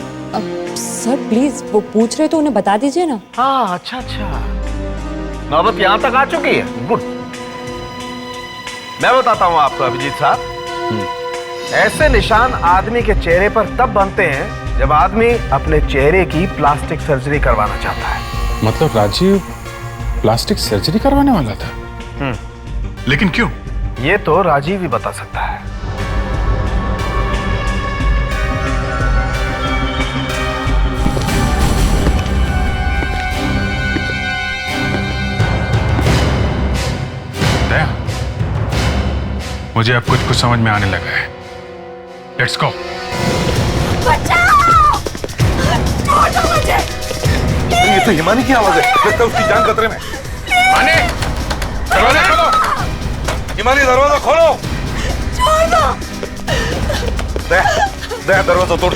सर प्लीज, वो पूछ रहे तो उन्हें बता दीजिए ना। हाँ, अच्छा अच्छा, नौबत यहां तक आ चुकी है। गुड। मैं बताता हूं आपको अभिजीत साहब, ऐसे निशान आदमी के चेहरे पर तब बनते हैं जब आदमी अपने चेहरे की प्लास्टिक सर्जरी करवाना चाहता है। मतलब राजीव प्लास्टिक सर्जरी करवाने वाला था? लेकिन क्यों? ये तो राजीव ही बता सकता है। दया, मुझे अब कुछ समझ में आने लगा है। Let's go. ये तो हिमानी की आवाज है, लगता है उसकी जान खतरे में। हिमानी, दरवाजा खोलो। हिमानी, दरवाजा खोलो। छोड़ दो। दया, दरवाजा तोड़।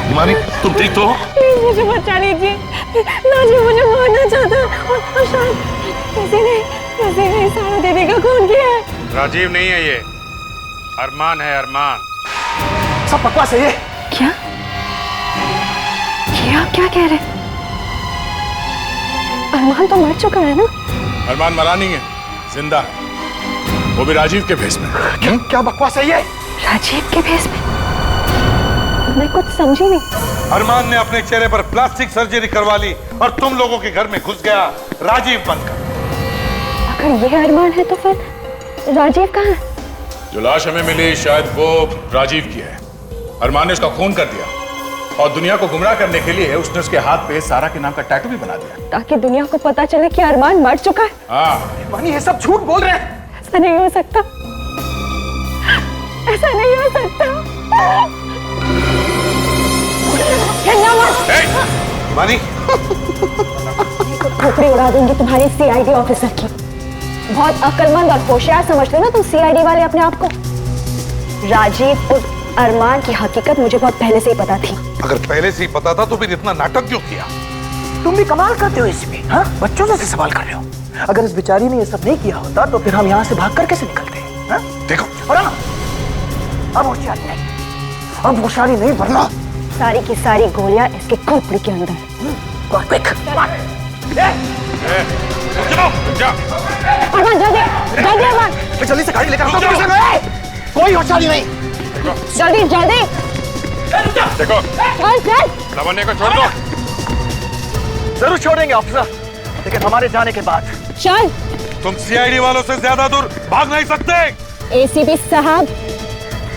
हिमानी, तुम ठीक तो हो? प्लीज मुझे बचा लीजिए। राजीव मुझे मारना चाहता है और शायद किसी ने सारा दीदी का खून किया है। राजीव नहीं है ये, अरमान है, अरमान। सब बकवास है ये। क्या? ये आप क्या कह रहे हैं? अरमान तो मर चुका है ना? अरमान मरा नहीं है, जिंदा है, वो भी राजीव के भेस में। क्या बकवास है ये? राजीव के भेस में? मैं कुछ समझी नहीं। अरमान ने अपने चेहरे पर प्लास्टिक सर्जरी करवा ली और तुम लोगों के घर में घुस गया राजीव बनकर। अगर ये अरमान है तो फिर राजीव कहाँ है? जो लाश हमें मिली शायद वो राजीव की है। अरमान ने उसका खून कर दिया और दुनिया को गुमराह करने के लिए उसने उसके हाथ पे सारा के नाम का टैटू भी बना दिया, ताकि दुनिया को पता चले कि अरमान मर चुका है। हाँ। मानी, ये सब झूठ बोल रहे हैं। ऐसा नहीं हो सकता, ऐसा नहीं हो सकता। मानी, खोपड़ी उड़ा दूंगी तुम्हारी सीआईडी ऑफिसर की। बहुत अक्लमंद और होशियार समझते हो ना तुम सीआईडी वाले अपने आप को। राजीव और अरमान की हकीकत मुझे बहुत पहले से ही पता थी। अगर पहले से ही पता था तो फिर इतना नाटक क्यों किया? तुम भी कमाल करते हो इसमें, हाँ? बच्चों जैसे सवाल कर रहे हो। अगर इस बेचारी ने ये सब नहीं किया होता तो फिर हम यहाँ से भाग कर कैसे निकलते हैं, हाँ? देखो, और हाँ, अब होशियारी नहीं, अब होशियारी नहीं, वरना सारी की सारी गोलियां इसके खोपड़ी के अंदर। अरमान जल्दी जल्दी, अरमान जल्दी से गाड़ी लेकर आओ। कोई होशियारी नहीं, जल्दी जल्दी। देखो, चल चल। लावण्य को छोड़ दो। जरूर छोड़ेंगे ऑफिसर, लेकिन हमारे जाने के बाद। चल। तुम सीआईडी वालों से ज्यादा दूर भाग नहीं सकते। एसीपी साहब,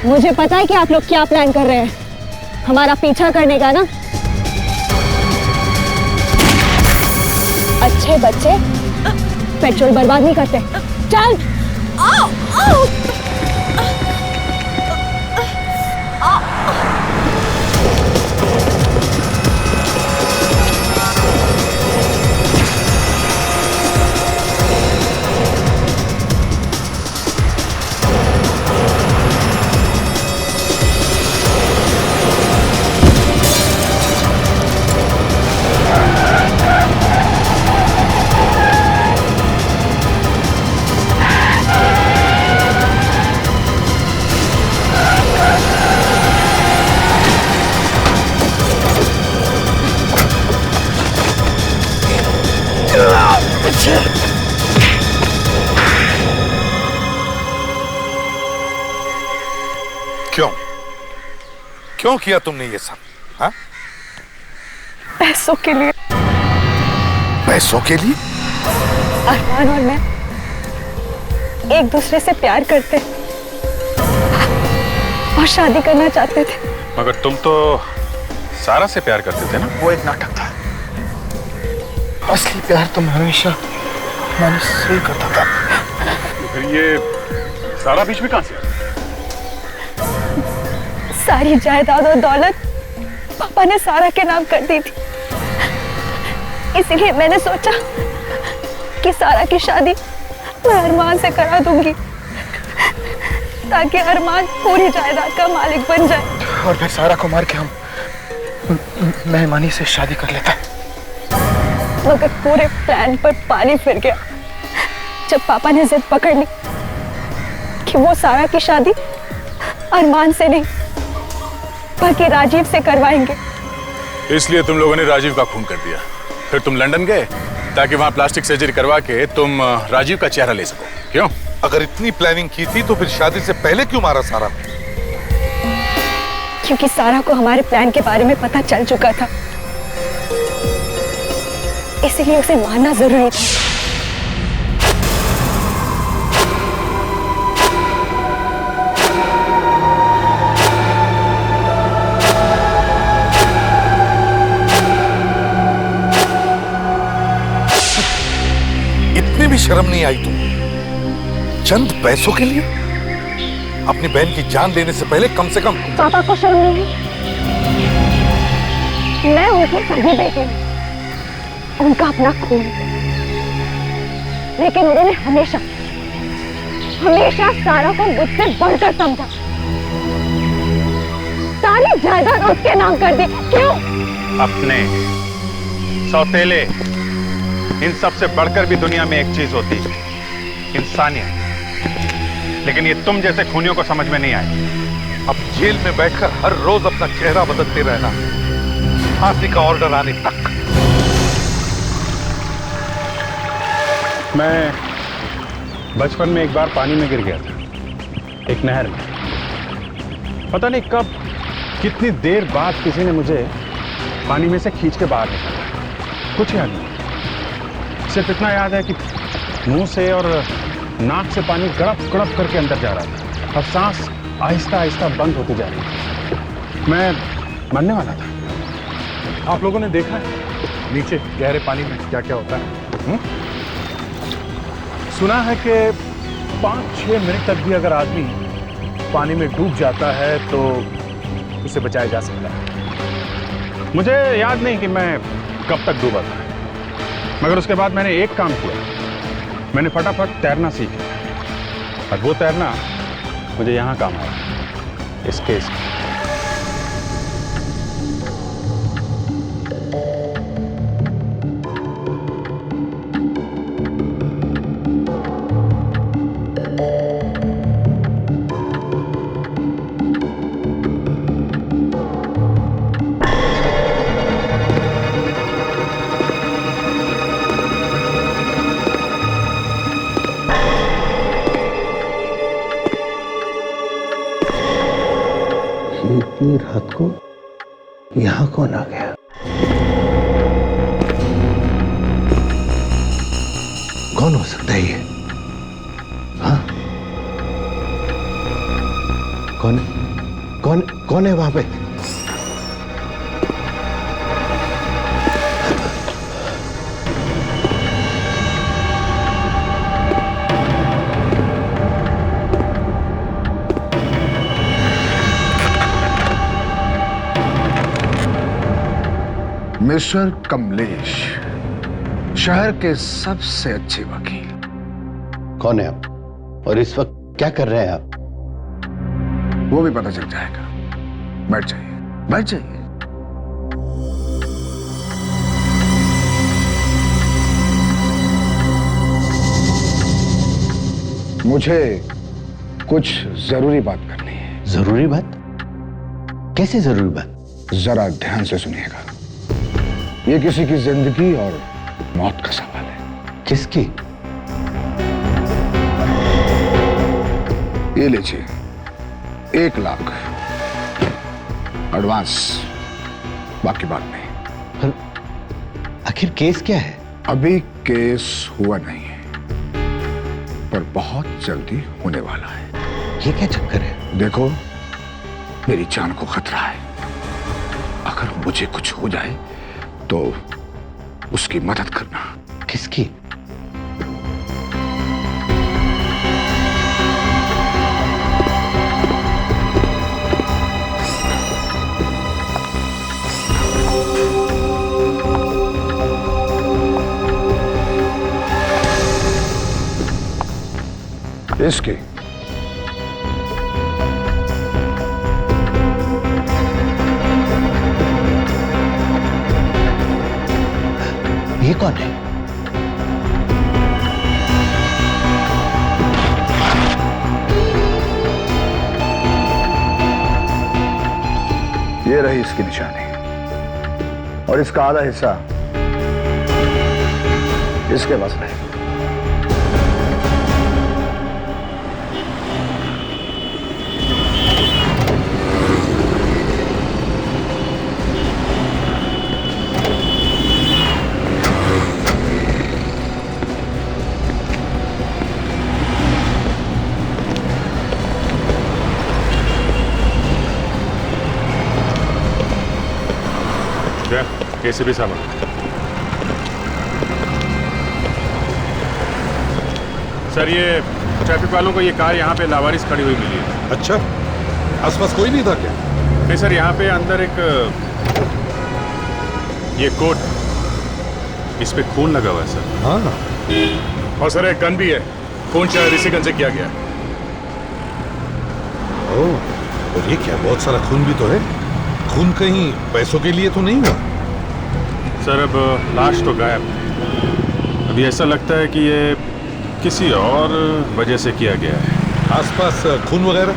मुझे पता है कि आप लोग क्या प्लान कर रहे हैं, हमारा पीछा करने का ना। अच्छे बच्चे पेट्रोल बर्बाद नहीं करते। चल। आओ, आओ। क्यों? क्यों किया तुमने ये सब? हाँ? पैसों के लिए। पैसों के लिए? अरमान और मैं एक दूसरे से प्यार करते और शादी करना चाहते थे। मगर तुम तो सारा से प्यार करते थे ना? वो एक नाटक था, असली प्यार तो मैं हमेशा मैंने से ही करता था। फिर ये सारा बीच में कहां से? सारी जायदाद और दौलत पापा ने सारा के नाम कर दी थी, इसलिए मैंने सोचा कि सारा की शादी मैं अरमान से करा दूंगी ताकि अरमान पूरी जायदाद का मालिक बन जाए। और फिर सारा को मार के हम मेहमानी से शादी कर लेता। मगर पूरे प्लान पर पानी फिर गया जब पापा ने जिद पकड़ ली कि वो सारा की शादी अरमान से नहीं बल्कि राजीव से करवाएंगे। इसलिए तुम लोगों ने राजीव का खून कर दिया, फिर तुम लंदन गए ताकि वहां प्लास्टिक सर्जरी करवा के तुम राजीव का चेहरा ले सको। क्यों? अगर इतनी प्लानिंग की थी तो फिर शादी से पहले क्यों मारा सारा? क्योंकि सारा को हमारे प्लान के बारे में पता चल चुका था, इसलिए उसे मारना जरूरी था। इतनी भी शर्म नहीं आई तुम? चंद पैसों के लिए अपनी बहन की जान लेने से पहले कम से कम पापा को शर्म नहीं है? मैं उनकी सगी बेटी हूं, उनका अपना खून, लेकिन उन्होंने हमेशा हमेशा सारा को मुझसे बढ़कर समझा। सारी जायदाद उसके नाम कर दी। क्यों? अपने सौतेले, इन सब से बढ़कर भी दुनिया में एक चीज होती है, इंसानियत। लेकिन ये तुम जैसे खूनियों को समझ में नहीं आए। अब जेल में बैठकर हर रोज अपना चेहरा बदलते रहना, फांसी का ऑर्डर आने तक। मैं बचपन में एक बार पानी में गिर गया था, एक नहर में। पता नहीं कब, कितनी देर बाद किसी ने मुझे पानी में से खींच के बाहर निकाला। कुछ याद नहीं, सिर्फ इतना याद है कि मुंह से और नाक से पानी गड़प गड़प करके अंदर जा रहा था और सांस आहिस्ता आहिस्ता बंद होती जा रही थी। मैं मरने वाला था। आप लोगों ने देखा है नीचे गहरे पानी में क्या क्या होता है? सुना है कि 5-6 मिनट तक भी अगर आदमी पानी में डूब जाता है तो उसे बचाया जा सकता है। मुझे याद नहीं कि मैं कब तक डूबा था, मगर उसके बाद मैंने एक काम किया, मैंने फटाफट तैरना सीखा। और वो तैरना मुझे यहाँ काम आया, इस केस में। इतनी रात को यहां कौन आ गया? कौन हो सकता है ये? हाँ? कौन कौन कौन है वहां पे? मिस्टर कमलेश, शहर के सबसे अच्छे वकील। कौन है आप और इस वक्त क्या कर रहे हैं आप? वो भी पता चल जाएगा। बैठ जाइए, बैठ जाइए। मुझे कुछ जरूरी बात करनी है। जरूरी बात? कैसी जरूरी बात? जरा ध्यान से सुनिएगा। ये किसी की जिंदगी और मौत का सवाल है। किसकी? ये लीजिए 1 लाख एडवांस, बाकी बात नहीं। आखिर केस क्या है? अभी केस हुआ नहीं है, पर बहुत जल्दी होने वाला है। ये क्या चक्कर है? देखो, मेरी जान को खतरा है। अगर मुझे कुछ हो जाए तो उसकी मदद करना। किसकी? विस्की। ये कौन है? ये रही इसकी निशानी और इसका आधा हिस्सा इसके पास रहे। एसीपी साहब, सर ये ट्रैफिक वालों को ये कार यहाँ पे लावारिस खड़ी हुई मिली है। अच्छा, आसपास कोई नहीं था क्या? नहीं सर, यहाँ पे अंदर एक ये कोट, इस पे खून लगा हुआ है सर। हाँ, और सर एक गन भी है, खून शायद इसी गन से किया गया। ओह, और ये क्या, बहुत सारा खून भी तो है। खून कहीं पैसों के लिए तो नहीं हुआ? सर अब लाश तो गायब है। अभी ऐसा लगता है कि ये किसी और वजह से किया गया है। आसपास खून वगैरह?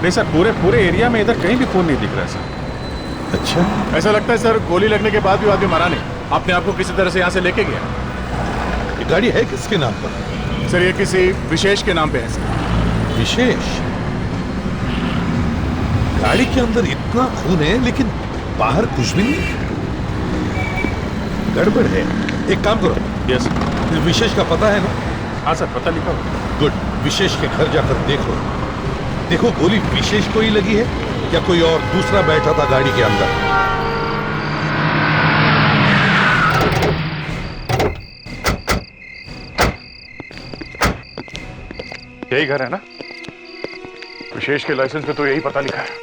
नहीं सर, पूरे एरिया में इधर कहीं भी खून नहीं दिख रहा है सर। अच्छा, ऐसा लगता है सर गोली लगने के बाद भी आदमी मरा नहीं, अपने आप को किसी तरह से यहाँ से लेके गया। ये गाड़ी है किसके नाम पर? सर ये किसी विशेष के नाम पे है सर। विशेष? गाड़ी के अंदर इतना खून है लेकिन बाहर कुछ भी नहीं। गड़बड़ है। एक काम करो। यस। विशेष का पता है ना? हाँ सर, पता लिखा हुआ। गुड। विशेष के घर जाकर देखो, देखो गोली विशेष को ही लगी है या कोई और दूसरा बैठा था गाड़ी के अंदर। यही घर है ना? विशेष के लाइसेंस पे तो यही पता लिखा है।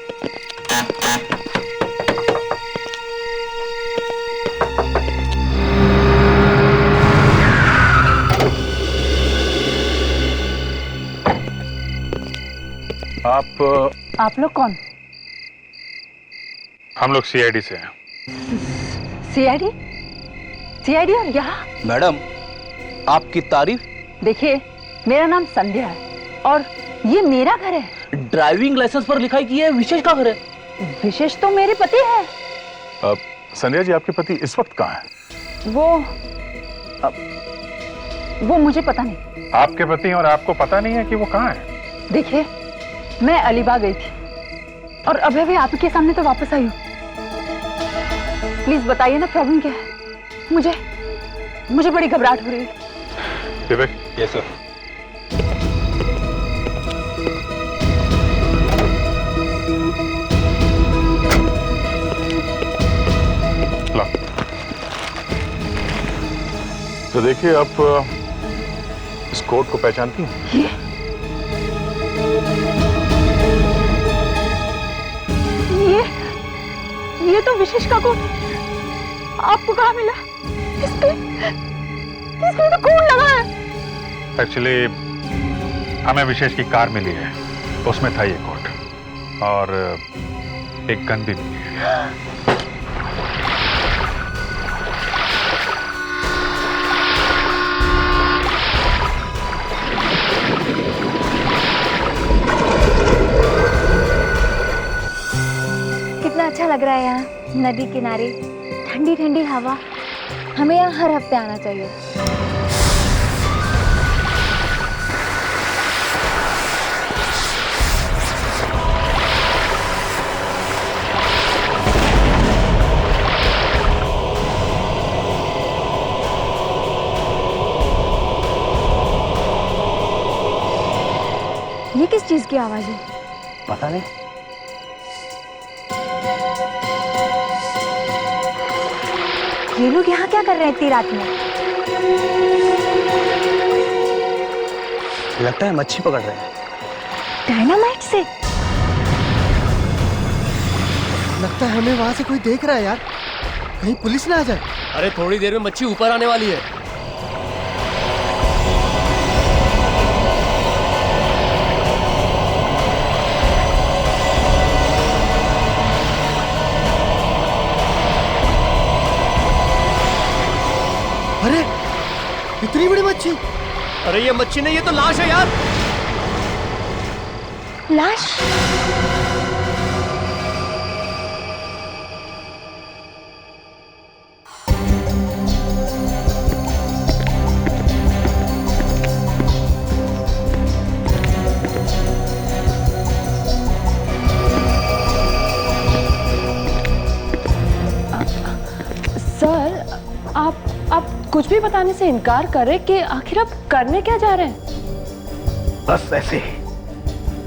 आप लोग कौन? हम लोग सीआईडी से हैं। सीआईडी? सीआईडी और यहाँ? मैडम, आपकी तारीफ। देखिए, मेरा नाम संध्या है और ये मेरा घर है। ड्राइविंग लाइसेंस पर लिखाई की है विशेष का घर है। विशेष तो मेरे पति है। संध्या जी, आपके पति इस वक्त कहाँ हैं? वो मुझे पता नहीं। आपके पति और आपको पता नहीं है कि वो कहाँ है? देखिए, मैं अलीबाग गई थी और अभी अभी आपके सामने तो वापस आई हूँ। प्लीज बताइए ना प्रॉब्लम क्या है। मुझे बड़ी घबराहट हो रही है। विवेक। Yes sir. तो देखिए, आप इस कोट को पहचानती हैं? ये तो विशेष का कोट। आपको कहाँ मिला? इसपे तो खून लगा है। एक्चुअली हमें विशेष की कार मिली है, उसमें था ये कोट और एक गन भी मिली है। अच्छा लग रहा है यहाँ, नदी किनारे ठंडी ठंडी हवा। हमें यहाँ हर हफ्ते आना चाहिए। ये किस चीज की आवाज है? पता नहीं। ये लोग यहाँ क्या कर रहे हैं इतनी रात में? लगता है मच्छी पकड़ रहे हैं। डायनामाइट से? लगता है हमें वहां से कोई देख रहा है यार, कहीं पुलिस ना आ जाए। अरे थोड़ी देर में मच्छी ऊपर आने वाली है। अरे इतनी बड़ी मच्छी! अरे ये मच्छी नहीं, ये तो लाश है यार। लाश? सर, आप कुछ भी बताने से इनकार कर रहे कि आखिर आप करने क्या जा रहे हैं? बस ऐसे ही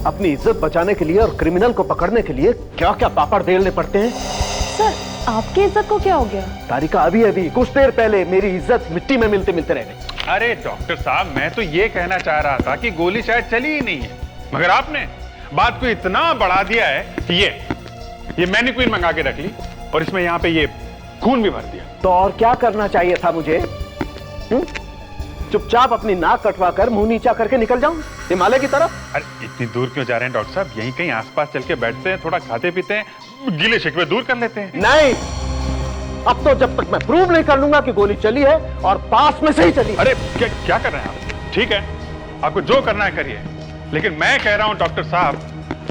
अपनी इज्जत बचाने के लिए और क्रिमिनल को पकड़ने के लिए क्या क्या पापड़ बेलने पड़ते हैं। सर, आपकी इज्जत को क्या हो गया? तारिका अभी अभी कुछ देर पहले मेरी इज्जत मिट्टी में मिलते मिलते रह गई। अरे डॉक्टर साहब, मैं तो ये कहना चाह रहा था कि गोली शायद चली ही नहीं है, मगर आपने बात को इतना बढ़ा दिया है कि ये मैनिक्विन मंगा के रख ली और इसमें यहाँ पे ये खून भी भर दिया। तो और क्या करना चाहिए था मुझे? चुपचाप अपनी नाक कटवा कर मुंह नीचा करके निकल जाऊं हिमालय की तरफ? अरे इतनी दूर क्यों जा रहे हैं डॉक्टर साहब? यहीं कहीं आसपास चल के बैठते हैं, थोड़ा खाते पीते हैं, गिले शिकवे दूर कर लेते हैं। नहीं, अब तो जब तक मैं प्रूव नहीं कर लूंगा कि गोली चली है और पास में से ही चली। अरे क्या कर रहे हैं आप? ठीक है, आपको जो करना है करिए, लेकिन मैं कह रहा हूं डॉक्टर साहब,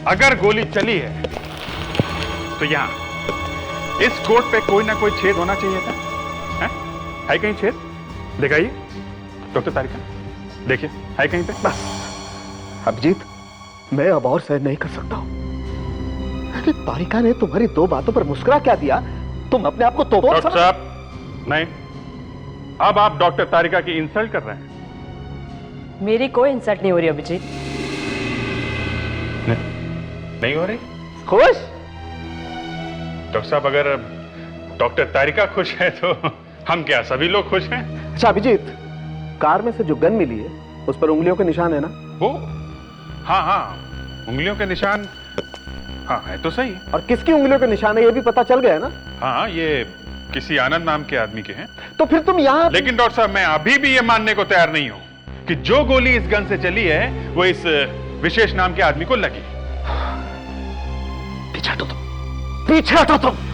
अगर गोली चली है तो यहाँ इस कोट पे कोई ना कोई छेद होना चाहिए था। है कहीं छेद? दिखाइए डॉक्टर तारिका, देखिए है कहीं पे? बस अभिजीत, मैं अब और सहन नहीं कर सकता हूं। अरे तारिका ने तुम्हारी दो बातों पर मुस्कुरा क्या दिया? तुम अपने आप को तो डॉक्टर साहब, नहीं, अब आप डॉक्टर तारिका की इंसल्ट कर रहे हैं। मेरी कोई इंसल्ट नहीं हो रही अभिजीत। नहीं हो रही? खुश? डॉक्टर साहब, अगर डॉक्टर तारिका खुश है तो हम क्या सभी लोग खुश हैं? अच्छा अभिजीत, कार में से जो गन मिली है उस पर उंगलियों के निशान है ना? वो हाँ, उंगलियों के निशान, हाँ है तो सही। और किसकी उंगलियों के निशान है ये भी पता चल गया है ना? हाँ, ये किसी आनंद नाम के आदमी के हैं। तो फिर तुम यहाँ? लेकिन डॉक्टर साहब, मैं अभी भी ये मानने को तैयार नहीं हूं कि जो गोली इस गन से चली है वो इस विशेष नाम के आदमी को लगी। पीछे हटो तुम, पीछे हटो तुम।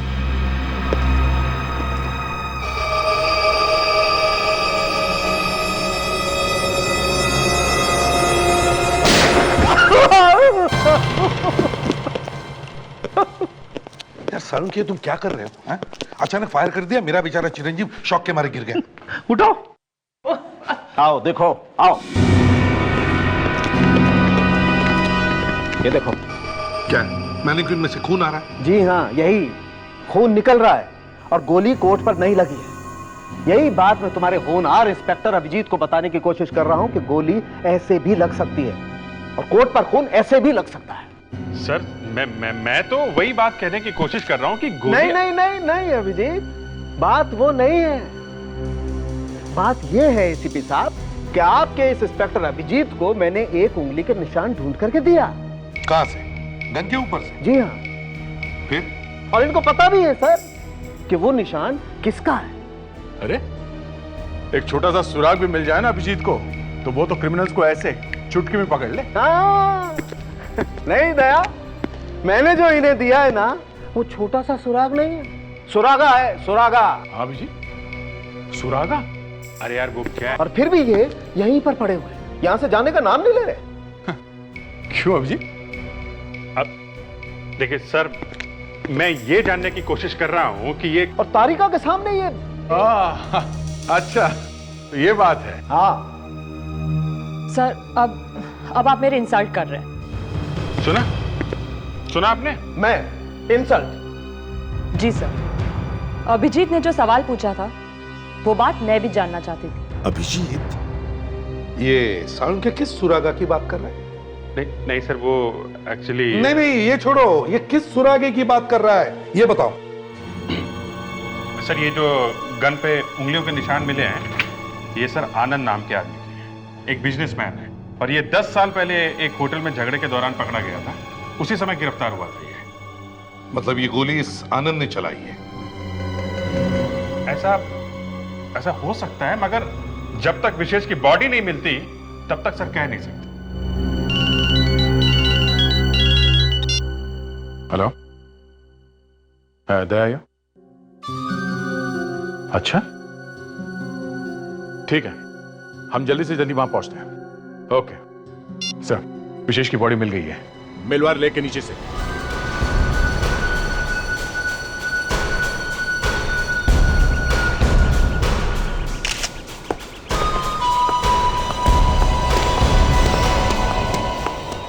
यार सारुण के तुम क्या कर रहे हो? हैं? अचानक फायर कर दिया, मेरा बेचारा चिरंजीव शॉक के मारे गिर गया। उठो, आओ देखो, आओ ये देखो। क्या मैनिक्विन में से खून आ रहा है? जी हाँ, यही खून निकल रहा है और गोली कोट पर नहीं लगी है। यही बात मैं तुम्हारे होनहार इंस्पेक्टर अभिजीत को बताने की कोशिश कर रहा हूं कि गोली ऐसे भी लग सकती है और कोट पर खून ऐसे भी लग सकता है। सर, मैं तो वही बात कहने की कोशिश कर रहा हूं कि गोली... नहीं नहीं नहीं नहीं अभिजीत, बात वो नहीं है। बात ये है एसीपी साहब कि आपके इस इंस्पेक्टर अभिजीत को मैंने एक उंगली के निशान ढूंढ करके दिया। कहां से? गन के ऊपर से? जी हाँ। फिर? और इनको पता भी है सर कि वो निशान किसका है। अरे एक छोटा सा सुराग भी मिल जाए ना अभिजीत को तो वो तो क्रिमिनल्स को ऐसे चुटकी में पकड़ ले। हाँ नहीं दया, मैंने जो इन्हें दिया है ना वो छोटा सा सुराग नहीं है, सुरागा है, सुरागा। हाँ जी, सुरागा? अरे यार वो क्या है? और फिर भी ये यहीं पर पड़े हुए हैं, यहां से जाने का नाम नहीं ले रहे। क्यों अभिजीत? अब देखिए सर, मैं ये जानने की कोशिश कर रहा हूं कि ये... और तारिका के सामने ये... अच्छा तो ये बात है। हाँ सर, अब आप मेरे इंसल्ट कर रहे हैं। सुना आपने? मैं इंसल्ट? जी सर, अभिजीत ने जो सवाल पूछा था वो बात मैं भी जानना चाहती थी। अभिजीत, ये सारुण के किस सुरागा की बात कर रहे हैं? नहीं सर, वो एक्चुअली... नहीं, ये छोड़ो, ये किस सुरागे की बात कर रहा है ये बताओ। सर, ये जो गन पे उंगलियों के निशान मिले हैं, ये सर आनंद नाम के आदमी के हैं, एक बिजनेसमैन है, और ये 10 साल पहले एक होटल में झगड़े के दौरान पकड़ा गया था, उसी समय गिरफ्तार हुआ था ये। मतलब ये गोली इस आनंद ने चलाई है? ऐसा हो सकता है, मगर जब तक विशेष की बॉडी नहीं मिलती तब तक सर कह नहीं सकते। हेलो, दया? अच्छा ठीक है, हम जल्दी से जल्दी वहां पहुंचते हैं। ओके सर, विशेष की बॉडी मिल गई है मिलवार लेक के नीचे से।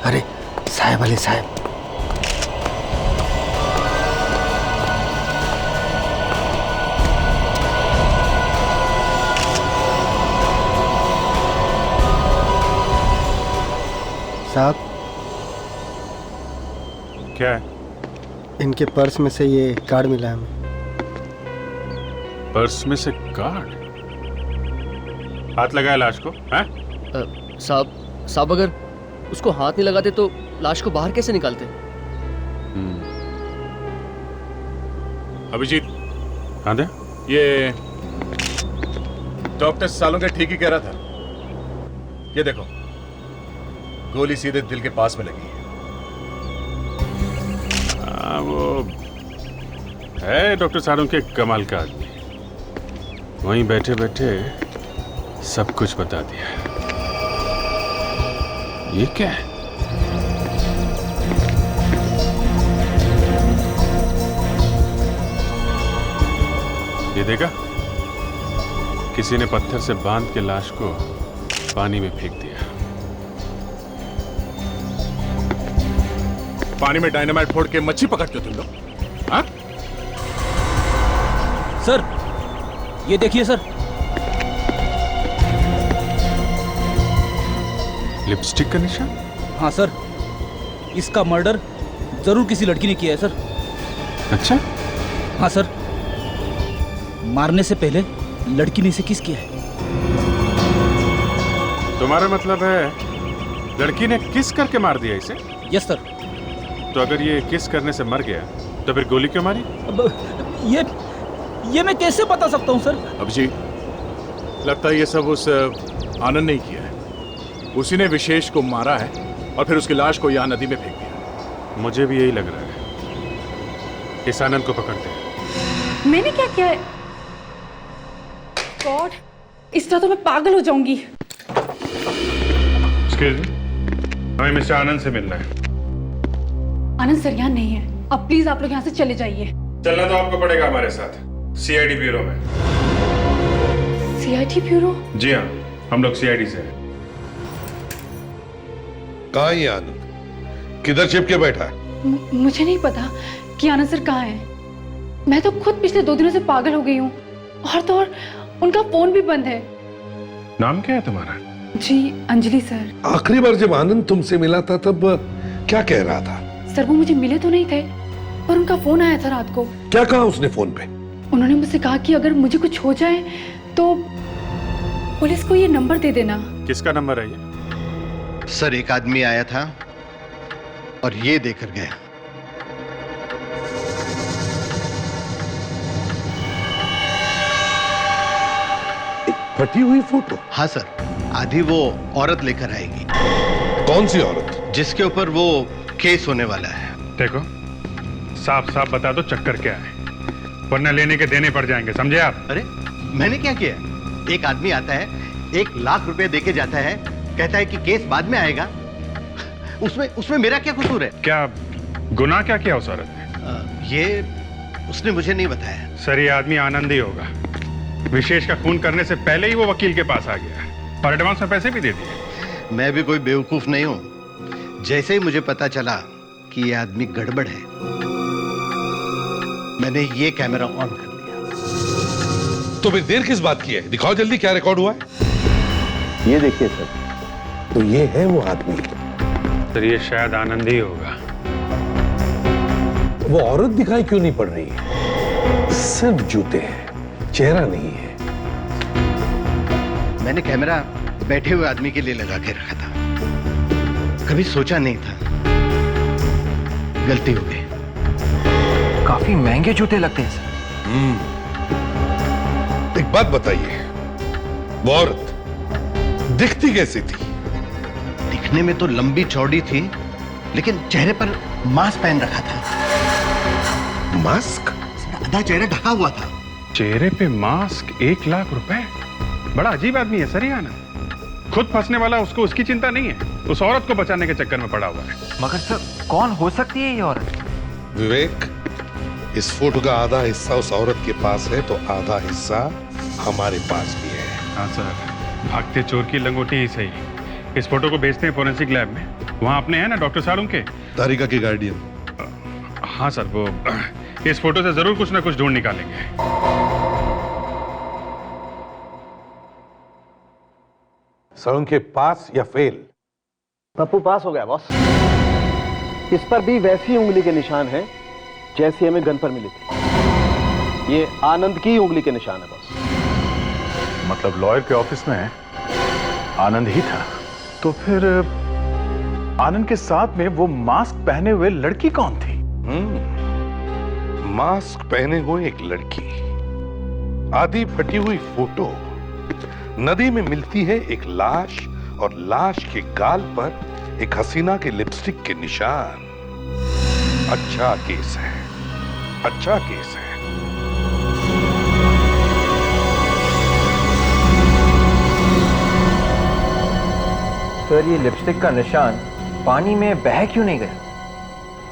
अरे साहब, अली साहब, साहब क्या है? इनके पर्स में से ये कार्ड मिला है हमें। पर्स में से कार्ड? हाथ लगाया लाश को? हैं? साहब अगर उसको हाथ नहीं लगाते तो लाश को बाहर कैसे निकालते? अभिजीत, हाँ दे। ये डॉक्टर सालोंके ठीक ही कह रहा था। ये देखो, गोली सीधे दिल के पास में लगी है। वो है डॉक्टर सालोंके कमाल का आदमी। वहीं बैठे बैठे सब कुछ बता दिया। ये क्या है? ये देखा? किसी ने पत्थर से बांध के लाश को पानी में फेंक दिया। पानी में डायनामाइट फोड़ के मच्छी पकड़ते हो तुम लोग? हाँ? सर, ये देखिए सर। लिपस्टिक का निशान? हाँ सर, इसका मर्डर जरूर किसी लड़की ने किया है सर। अच्छा? हाँ सर, मारने से पहले लड़की ने इसे किस किया है। तुम्हारा मतलब है लड़की ने किस करके मार दिया इसे? Yes sir. तो अगर ये किस करने से मर गया तो फिर गोली क्यों मारी? ये मैं कैसे बता सकता हूँ सर? अभिजीत, लगता है ये सब उस आनंद ने किया है। उसी ने विशेष को मारा है और फिर उसकी लाश को यहाँ नदी में फेंक दिया। मुझे भी यही लग रहा है। इस आनंद को पकड़ते हैं। मैंने क्या किया है? गॉड, इस तरह तो मैं पागल हो जाऊंगी। एक्सक्यूज मी, हमें मिस्टर आनंद से मिलना है। आनंद सर यहाँ नहीं है। अब प्लीज आप लोग यहाँ से चले जाइए। चलना तो आपको पड़ेगा हमारे साथ, सीआईडी ब्यूरो में। CID bureau? जी हाँ, हम लोग सीआईडी से हैं। कहाँ है ये आनंद? किधर छिप के बैठा है? मुझे नहीं पता कि आनंद सर कहाँ है। मैं तो खुद पिछले 2 दिनों से पागल हो गई हूँ। और तो और उनका फोन भी बंद है। नाम क्या है तुम्हारा? जी, अंजलि सर। आखिरी बार जब आनंद तुमसे मिला था तब क्या कह रहा था? सर वो मुझे मिले तो नहीं थे, पर उनका फोन आया था रात को। क्या कहा उसने फोन पे? उन्होंने मुझसे कहा कि अगर मुझे कुछ हो जाए तो पुलिस को ये नंबर दे देना। किसका नंबर है ये? सर, एक आदमी आया था और ये देकर गया। फटी हुई फोटो? हाँ सर, आधी वो औरत लेकर आएगी। कौन सी औरत? जिसके ऊपर वो केस होने वाला है। देखो, साफ साफ बता दो चक्कर क्या है, वरना लेने के देने पड़ जाएंगे, समझे आप? अरे मैंने क्या किया? एक आदमी आता है, 1 लाख रुपए देके जाता है, कहता है कि केस बाद में आएगा। उसमें मेरा क्या कसूर है? क्या गुनाह क्या किया उस औरत ने? ये उसने मुझे नहीं बताया। सर, ये आदमी आनंद ही होगा। विशेष का खून करने से पहले ही वो वकील के पास आ गया और एडवांस में पैसे भी दे दिए। मैं भी कोई बेवकूफ नहीं हूं। जैसे ही मुझे पता चला कि ये आदमी गड़बड़ है, मैंने ये कैमरा ऑन कर लिया। तो फिर देर किस बात की है? दिखाओ जल्दी क्या रिकॉर्ड हुआ है। ये देखिए सर, तो ये है वो आदमी। सर, ये शायद आनंद ही होगा। वो औरत दिखाई क्यों नहीं पड़ रही है? सिर्फ जूते हैं, चेहरा नहीं है। मैंने कैमरा बैठे हुए आदमी के लिए लगा के रखा था, कभी सोचा नहीं था। गलती हो गई। काफी महंगे जूते लगते हैं सर। एक बात बताइए, वो औरत दिखती कैसी थी? दिखने में तो लंबी चौड़ी थी, लेकिन चेहरे पर मास्क पहन रखा था। मास्क? आधा चेहरा ढका हुआ था। चेहरे पे मास्क, 1 लाख रुपए? बड़ा अजीब आदमी है सर ये आनंद। खुद फंसने वाला, उसको उसकी चिंता नहीं है, उस औरत को बचाने के चक्कर में पड़ा हुआ है। मगर सर कौन हो सकती है ये औरत? विवेक, इस फोटो का आधा हिस्सा उस औरत के पास है तो आधा हिस्सा हमारे पास भी है। हाँ सर, भागते चोर की लंगोटी ही सही। इस फोटो को भेजते हैं फोरेंसिक लैब में। वहाँ अपने हैं ना डॉक्टर साहब उनके, तारिका के गार्डियन। हाँ सर, वो इस फोटो से जरूर कुछ ना कुछ ढूंढ निकालेंगे। सर उनके पास या फेल? पप्पू पास हो गया बॉस। इस पर भी वैसी उंगली के निशान हैं जैसी हमें गन पर मिली थी। ये आनंद की उंगली के निशान है बॉस। मतलब लॉयर के ऑफिस में आनंद ही था, तो फिर आनंद के साथ में वो मास्क पहने हुए लड़की कौन थी? मास्क पहने हुए एक लड़की, आधी फटी हुई फोटो, नदी में मिलती है एक लाश और लाश के गाल पर एक हसीना के लिपस्टिक के निशान। अच्छा केस है, अच्छा केस है। सर ये लिपस्टिक का निशान पानी में बह क्यों नहीं गया?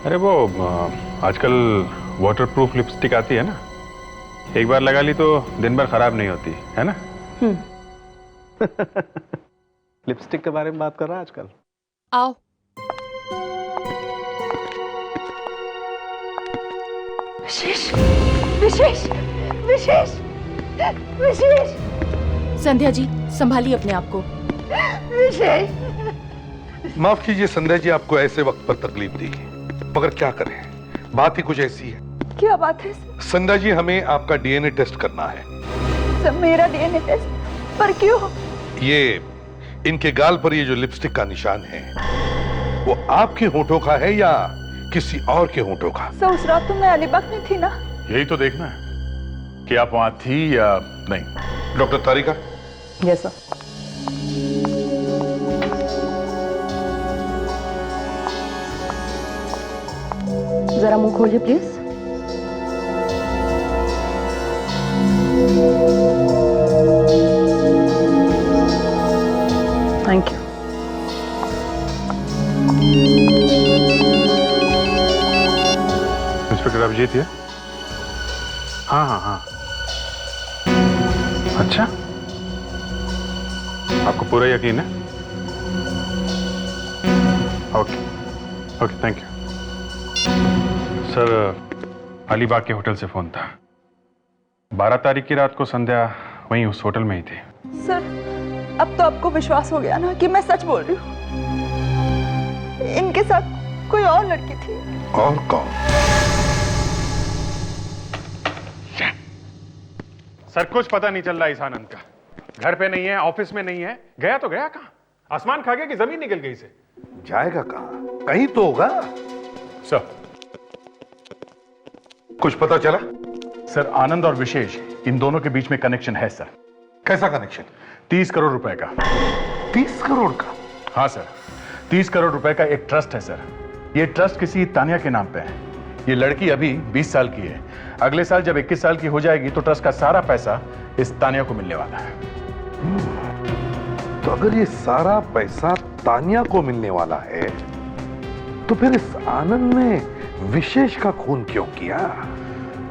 अरे वो आजकल वाटरप्रूफ लिपस्टिक आती है ना, एक बार लगा ली तो दिन भर खराब नहीं होती है ना। लिपस्टिक के बारे में बात कर रहा है आजकल। आओ। विशेष विशेष विशेष विशेष। संध्या जी संभालिए अपने आप को। विशेष माफ कीजिए संध्या जी, आपको ऐसे वक्त पर तकलीफ दी, मगर क्या करें, बात ही कुछ ऐसी है। क्या बात है संध्या जी, हमें आपका डीएनए टेस्ट करना है। सर? मेरा डीएनए टेस्ट? पर क्यों? ये इनके गाल पर ये जो लिपस्टिक का निशान है वो आपके होठों का है या किसी और के होठों का? सर उस रात तो मैं अलीबाग में थी ना। यही तो देखना है कि आप वहां थी या नहीं। डॉक्टर तारिका। Yes sir. जरा मुंह खोलिए please. Thank you. Inspector Abhijeet है? हाँ हाँ हाँ। अच्छा, आपको पूरा यकीन है? Okay okay, thank you sir. Alibaug के होटल से फोन था। 12 तारीख की रात को संध्या वहीं उस होटल में ही थी। सर अब तो आपको विश्वास हो गया ना कि मैं सच बोल रही हूँ। इनके साथ कोई और लड़की थी। और कौन? सर कुछ पता नहीं चल रहा इस आनंद का। घर पे नहीं है, ऑफिस में नहीं है, गया तो गया कहाँ? आसमान खा गया कि जमीन निकल गई से? जाएगा कहाँ? कहीं तो होगा। सर कुछ पता चला? सर आनंद और विशेष, इन दोनों के बीच में कनेक्शन है सर। कैसा कनेक्शन? 30 करोड़ रुपए का। 30 करोड़ का? हाँ सर, 30 करोड़ रुपए का एक ट्रस्ट है सर। ये ट्रस्ट किसी तानिया के नाम पे है। ये लड़की अभी 20 साल की है। अगले साल जब 21 साल की हो जाएगी तो ट्रस्ट का सारा पैसा इस तानिया को मिलने वाला है। तो अगर ये सारा पैसा तानिया को मिलने वाला है तो फिर इस आनंद ने विशेष का खून क्यों किया?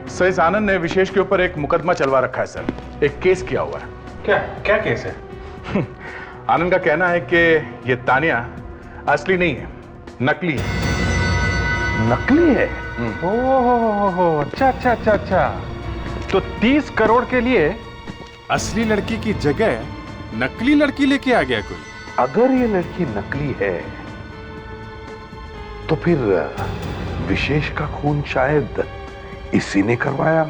सर इस आनंद ने विशेष के ऊपर एक मुकदमा चलवा रखा है सर, एक केस किया हुआ है। क्या क्या केस है? आनंद का कहना है कि ये तानिया असली नहीं है, नकली है। नकली है? ओह अच्छा अच्छा अच्छा अच्छा। तो 30 करोड़ के लिए असली लड़की की जगह नकली लड़की लेके आ गया कोई। अगर ये लड़की नकली है तो फिर विशेष का खून शायद इसी ने करवाया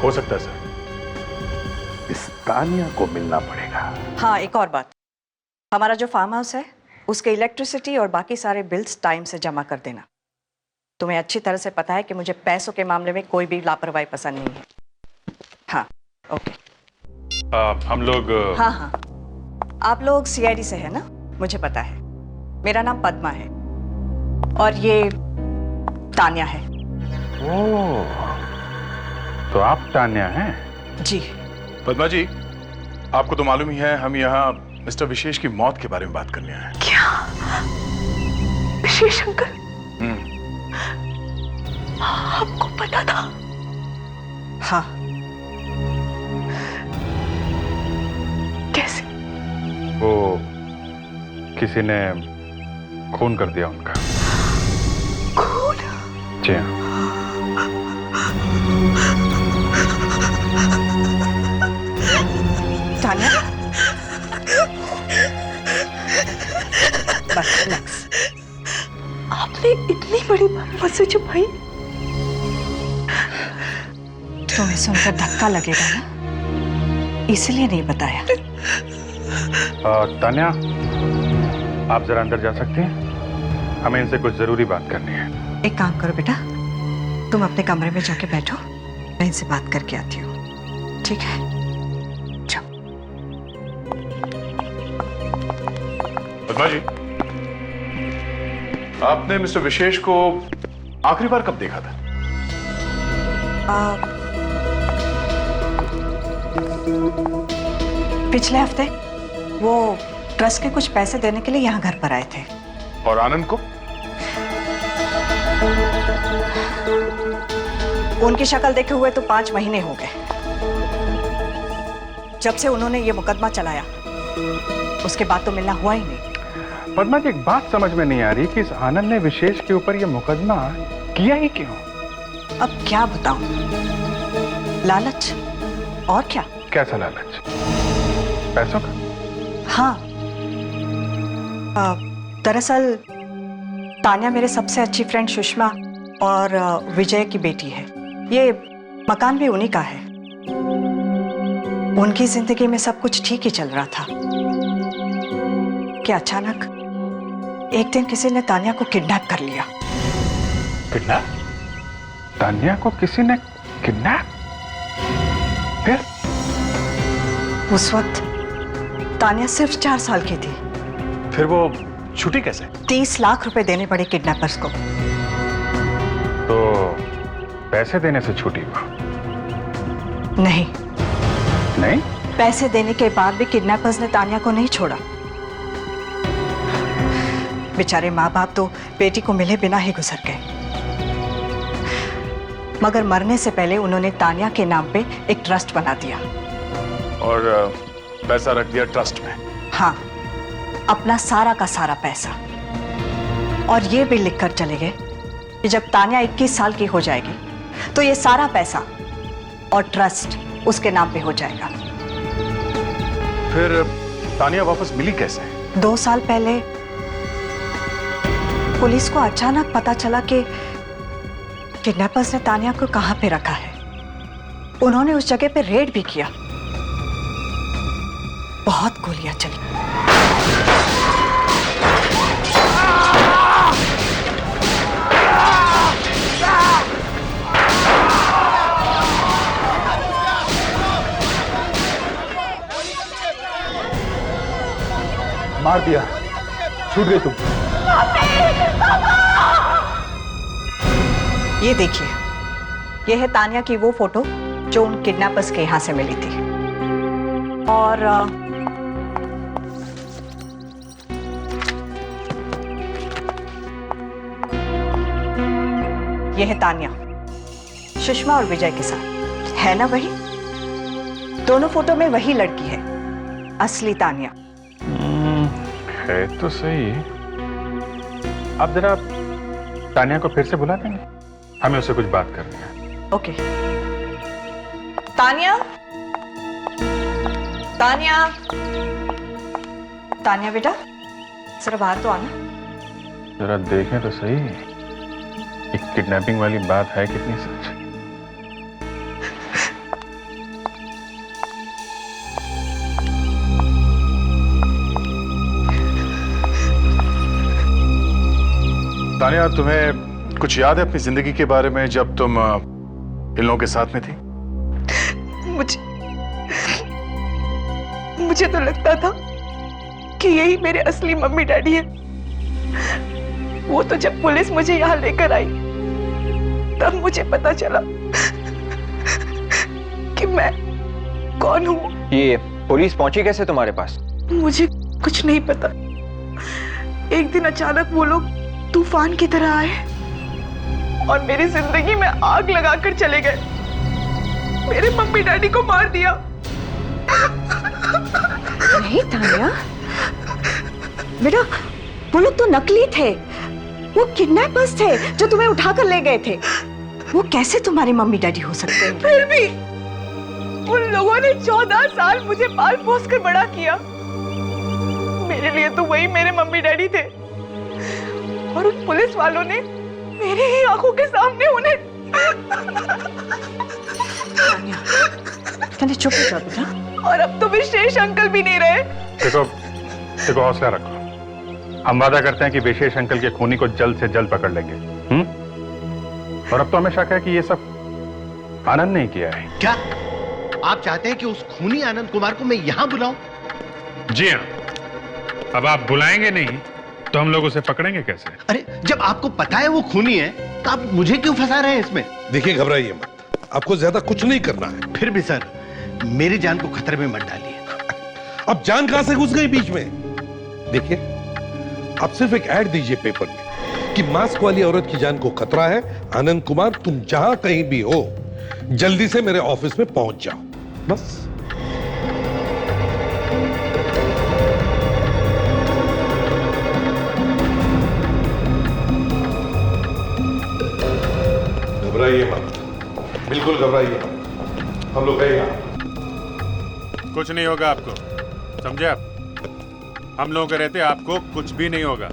हो सकता है सर। इस तानिया को मिलना पड़ेगा। हाँ एक और बात, हमारा जो फार्म हाउस है उसके इलेक्ट्रिसिटी और बाकी सारे बिल्स टाइम से जमा कर देना। तुम्हें अच्छी तरह से पता है कि मुझे पैसों के मामले में कोई भी लापरवाही पसंद नहीं है। हाँ ओके। हम लोग हाँ हाँ, आप लोग सीआईडी से है ना? मुझे पता है। मेरा नाम पद्मा है और ये तानिया है। ओह, तो आप तानिया हैं? जी। पद्मा जी, आपको तो मालूम ही है, हम यहाँ मिस्टर विशेष की मौत के बारे में बात करने आए हैं। क्या? विशेष अंकल? आपको पता था? हाँ। कैसे? वो किसी ने खून कर दिया उनका। खून? जी हाँ। तान्या, बस रिलैक्स। आपने इतनी बड़ी बात मुझसे छुपाई? तुम्हें सुनकर धक्का लगेगा ना, इसलिए नहीं बताया। तान्या, आप जरा अंदर जा सकती हैं? हमें इनसे कुछ जरूरी बात करनी है। एक काम करो बेटा, तुम अपने कमरे में जाके बैठो, मैं इनसे बात करके आती हूँ, ठीक है? जाओ। पद्मा जी, आपने मिस्टर विशेष को आखिरी बार कब देखा था? पिछले हफ्ते वो ट्रस्ट के कुछ पैसे देने के लिए यहाँ घर पर आए थे। और आनंद को? उनकी शक्ल देखे हुए तो 5 महीने हो गए। जब से उन्होंने ये मुकदमा चलाया उसके बाद तो मिलना हुआ ही नहीं। पद्मा जी, एक बात समझ में नहीं आ रही कि इस आनंद ने विशेष के ऊपर ये मुकदमा किया ही क्यों? अब क्या बताऊं? लालच, और क्या? कैसा लालच? पैसों का? हाँ। दरअसल तान्या मेरे सबसे अच्छी फ्रेंड सुषमा और विजय की बेटी है। ये मकान भी उन्हीं का है। उनकी जिंदगी में सब कुछ ठीक ही चल रहा था कि अचानक एक दिन किसी ने तान्या को किडनैप कर लिया। किडनैप? तान्या को किसी ने किडनैप? फिर? उस वक्त तान्या सिर्फ 4 साल की थी। फिर वो छुट्टी कैसे? 30 लाख रुपए देने पड़े किडनैपर्स को। तो पैसे देने से छूटी वो? नहीं। नहीं? पैसे देने के बाद भी किडनैपर्स ने तान्या को नहीं छोड़ा। बेचारे माँ बाप तो बेटी को मिले बिना ही गुजर गए। मगर मरने से पहले उन्होंने तान्या के नाम पे एक ट्रस्ट बना दिया। और पैसा रख दिया ट्रस्ट में? हाँ, अपना सारा का सारा पैसा। और ये भी लिखकर चले गए कि जब तान्या 21 साल की हो जाएगी तो ये सारा पैसा और ट्रस्ट उसके नाम पे हो जाएगा। फिर तान्या वापस मिली कैसे? 2 साल पहले पुलिस को अचानक पता चला कि किडनैपर्स ने तान्या को कहां पे रखा है। उन्होंने उस जगह पे रेड भी किया। बहुत गोलियां चली। मार दिया, छूट गई तुम। ये देखिए, ये है तान्या की वो फोटो जो उन किडनैपर्स के यहां से मिली थी। और ये है तान्या सुषमा और विजय के साथ। है ना वही? दोनों फोटो में वही लड़की है, असली तान्या। है तो सही। आप जरा तान्या को फिर से बुला देंगे? हमें उससे कुछ बात करनी है। ओके। तान्या, तान्या, तान्या बेटा, जरा बाहर तो आना। जरा देखें तो सही, एक किडनैपिंग वाली बात है कितनी सच। तान्या, तुम्हें कुछ याद है अपनी जिंदगी के बारे में जब तुम इन लोगों के साथ में थी? मुझे तो लगता था कि यही मेरे असली मम्मी डैडी हैं। वो तो जब पुलिस मुझे यहाँ लेकर आई तब मुझे पता चला कि मैं कौन हूँ। ये पुलिस पहुंची कैसे तुम्हारे पास? मुझे कुछ नहीं पता। एक दिन अचानक वो लोग तूफान की तरह आए और मेरी जिंदगी में आग लगाकर चले गए। मेरे मम्मी डैडी को मार दिया। नहीं तानिया, बेटा वो लोग तो नकली थे, वो किडनैपर्स थे जो तुम्हें उठाकर ले गए थे। वो कैसे तुम्हारे मम्मी डैडी हो सकते हैं? फिर भी उन लोगों ने 14 साल मुझे पाल पोस कर बड़ा किया। मेरे लिए तो वही मेरे मम्मी डैडी थे और उन पुलिस वालों ने मेरी ही आंखों के सामने उन्हें। तानिया चुप हो जाओ बेटा। और अब तो विशेष अंकल भी नहीं रहे। देखो हौसला रखो। हम वादा करते हैं कि विशेष अंकल के खूनी को जल्द से जल्द पकड़ लेंगे। और अब तो हमें शक है कि ये सब आनंद ने किया है। क्या आप चाहते हैं कि उस खूनी आनंद कुमार को मैं यहां बुलाऊं? जी हाँ। अब आप बुलाएंगे नहीं तो हम लोग उसे पकड़ेंगे कैसे? अरे जब आपको पता है वो खूनी है तो आप मुझे क्यों फंसा रहे हैं इसमें? देखिए घबराइए मत, आपको ज्यादा कुछ नहीं करना है। फिर भी सर मेरी जान को खतरे में मत डालिए। अब जान कहां से घुस गई बीच में? देखिए आप सिर्फ एक ऐड दीजिए पेपर में कि मास्क वाली औरत की जान को खतरा है। आनंद कुमार तुम जहां कहीं भी हो जल्दी से मेरे ऑफिस में पहुंच जाओ, बस। घबराइए मत, बिल्कुल घबराइए मत, हम लोग हैं यहां। कुछ नहीं होगा आपको, समझे आप? हम लोगों के रहते आपको कुछ भी नहीं होगा।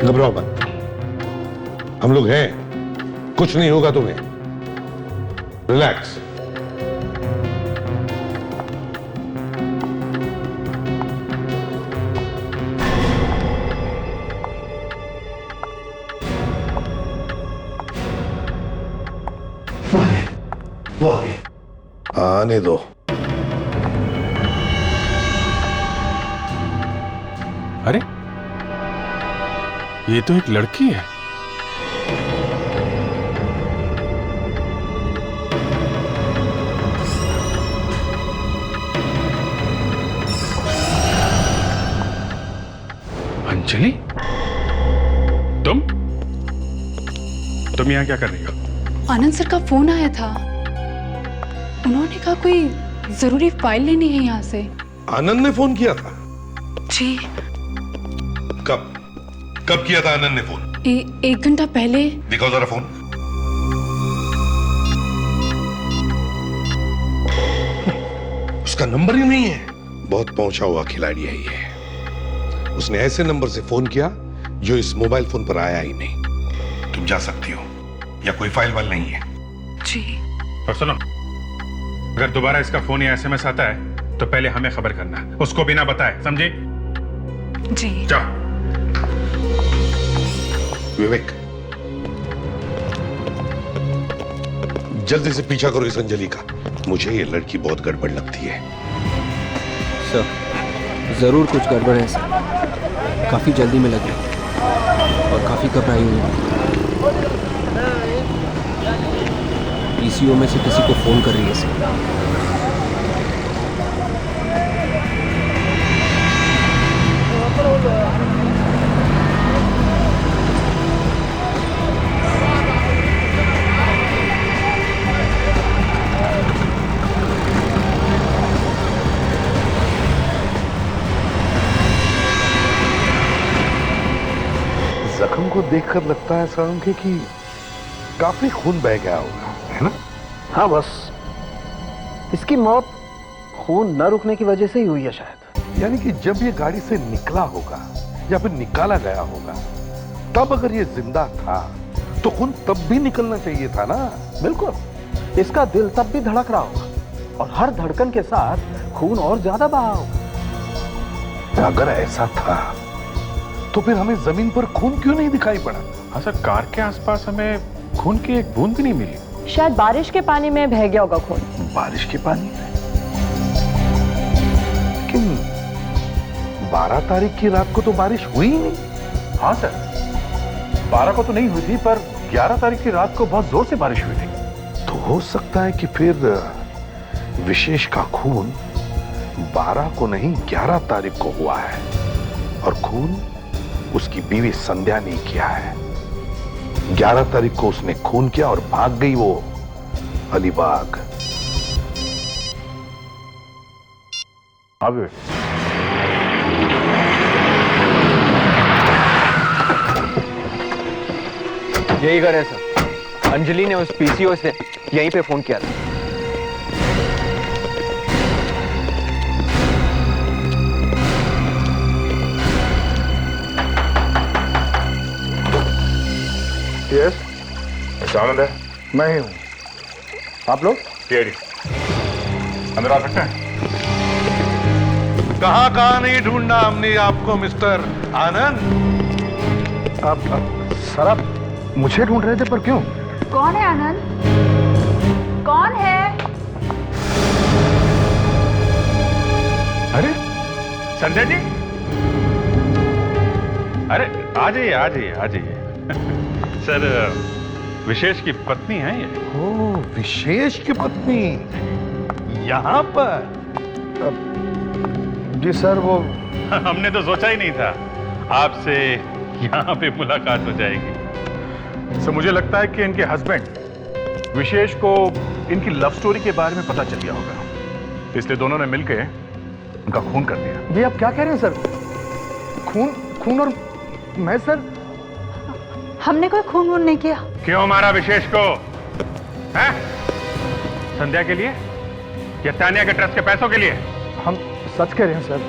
घबराओ मत, हम लोग हैं, कुछ नहीं होगा तुम्हें। रिलैक्स। वो आने दो। अरे ये तो एक लड़की है। अंजलि, तुम यहां क्या कर रही हो? आनंद सर का फोन आया था, उन्होंने कहा कोई जरूरी फाइल लेनी है यहाँ से। आनंद ने फोन किया था? जी। कब किया था आनंद ने फोन? 1 घंटा पहले। दिखाओ जरा फोन। उसका नंबर ही नहीं है। बहुत पहुंचा हुआ खिलाड़ी है ये। उसने ऐसे नंबर से फोन किया जो इस मोबाइल फोन पर आया ही नहीं। तुम जा सकती हो, या कोई फाइल वाल नहीं है। जी। और सुनो, अगर दोबारा इसका फोन या एसएमएस आता है तो पहले हमें खबर करना, उसको बिना बताए, समझी? जी। जाओ। विवेक, जल्दी से पीछा करो इस अंजलि का। मुझे ये लड़की बहुत गड़बड़ लगती है। सर, जरूर कुछ गड़बड़ है सर। काफी जल्दी में लगी और काफी घबराई हुई है। पीसीओ में से किसी को फोन कर रही है सर। जख्म को देखकर लगता है सारंगी कि काफी खून बह गया होगा, है ना? हाँ बस इसकी मौत खून न रुकने की वजह से ही हुई है शायद। यानी कि जब ये गाड़ी से निकला होगा या फिर निकाला गया होगा, तब अगर ये जिंदा था तो खून तब भी निकलना चाहिए था ना? बिल्कुल। इसका दिल तब भी धड़क रहा होगा और हर धड़कन के साथ खून और ज्यादा बहा होगा। अगर ऐसा था तो फिर हमें जमीन पर खून क्यों नहीं दिखाई पड़ा? हाँ सर, कार के आसपास हमें खून की एक बूंद भी नहीं मिली। शायद बारिश के पानी में बह गया होगा खून। बारिश के पानी में? लेकिन 12 तारीख की रात को तो बारिश हुई ही नहीं। हाँ सर, 12 को तो नहीं हुई थी, पर 11 तारीख की रात को बहुत जोर से बारिश हुई थी। तो हो सकता है कि फिर विशेष का खून 12 को नहीं 11 तारीख को हुआ है, और खून उसकी बीवी संध्या ने किया है। 11 तारीख को उसने खून किया और भाग गई वो अलीबाग। अब यही घर है सर। अंजलि ने उस पीसीओ से यहीं पे फोन किया था। यस, आनंद है। मैं ही हूं। आप लोग? सीआईडी। अंदर आ सकते हैं? कहां नहीं ढूंढा हमने आपको मिस्टर आनंद। आप सर, आप मुझे ढूंढ रहे थे, पर क्यों? कौन है आनंद? कौन है? अरे संध्या जी, अरे आ जाइए आ जाइए आ जाइए। सर, विशेष की पत्नी है ये। ओ, विशेष की पत्नी यहां पर? जी सर, वो हमने तो सोचा ही नहीं था आपसे यहाँ पे मुलाकात हो जाएगी। सर, मुझे लगता है कि इनके हस्बैंड विशेष को इनकी लव स्टोरी के बारे में पता चल गया होगा, इसलिए दोनों ने मिलकर उनका खून कर दिया। ये आप क्या कह रहे हैं सर? खून और मैं? सर, हमने कोई खून वून नहीं किया। क्यों मारा विशेष को? हैं? संध्या के लिए या तानिया के ट्रस्ट के पैसों के लिए? हम सच कह रहे हैं सर,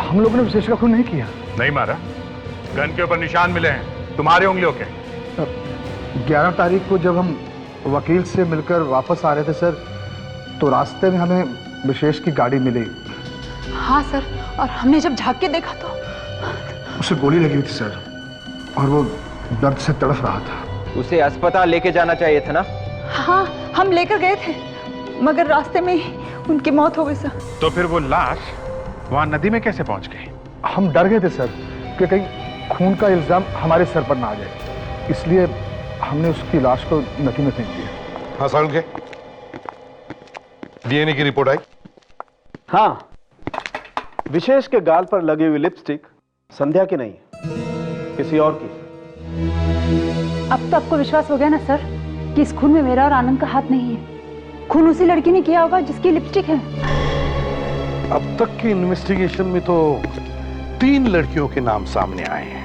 हम लोगों ने विशेष का खून नहीं किया। नहीं मारा। गन के ऊपर निशान मिले हैं तुम्हारे उंगलियों के। 11 तारीख को जब हम वकील से मिलकर वापस आ रहे थे सर, तो रास्ते में हमें विशेष की गाड़ी मिली। हाँ सर, और हमने जब झांक के देखा तो उसे गोली लगी हुई थी सर, और वो दर्द से तड़फ रहा था। उसे अस्पताल लेके जाना चाहिए था ना? हाँ, हम लेकर गए थे, मगर रास्ते में ही उनकी मौत हो गई सर। तो फिर वो लाश वहां नदी में कैसे पहुंच गई? हम डर गए थे सर कि कहीं खून का इल्जाम हमारे सर पर ना आ जाए, इसलिए हमने उसकी लाश को नदी में फेंक दिया। हाँ साउंड के डीएनए की रिपोर्ट आई? हाँ, विशेष के गाल पर लगी हुई लिपस्टिक संध्या की नहीं, किसी और की। अब तो आपको विश्वास हो गया ना सर कि इस खून में मेरा और आनंद का हाथ नहीं है। खून उसी लड़की ने किया होगा जिसकी लिपस्टिक है। अब तक की इन्वेस्टिगेशन में तो 3 लड़कियों के नाम सामने आए हैं।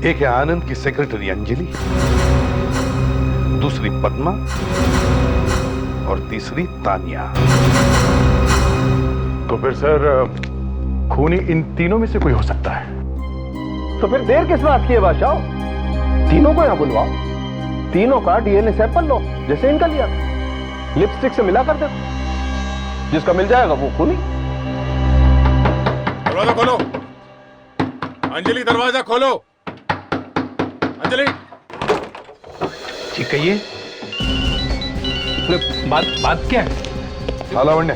एक है आनंद की सेक्रेटरी अंजलि, दूसरी पद्मा और तीसरी तानिया। तो फिर सर, खूनी इन तीनों में से कोई हो सकता है। तो फिर देर किस बात की है बादशाह? तीनों को यहां बुलवाओ, तीनों का डीएनए सैंपल लो, जैसे इनका लिया था। लिपस्टिक से मिला कर दो, जिसका मिल जाएगा वो खूनी। दरवाजा खोलो अंजलि, दरवाजा खोलो अंजलि। ठीक कहिए। बात क्या है? हाँ लावण्य,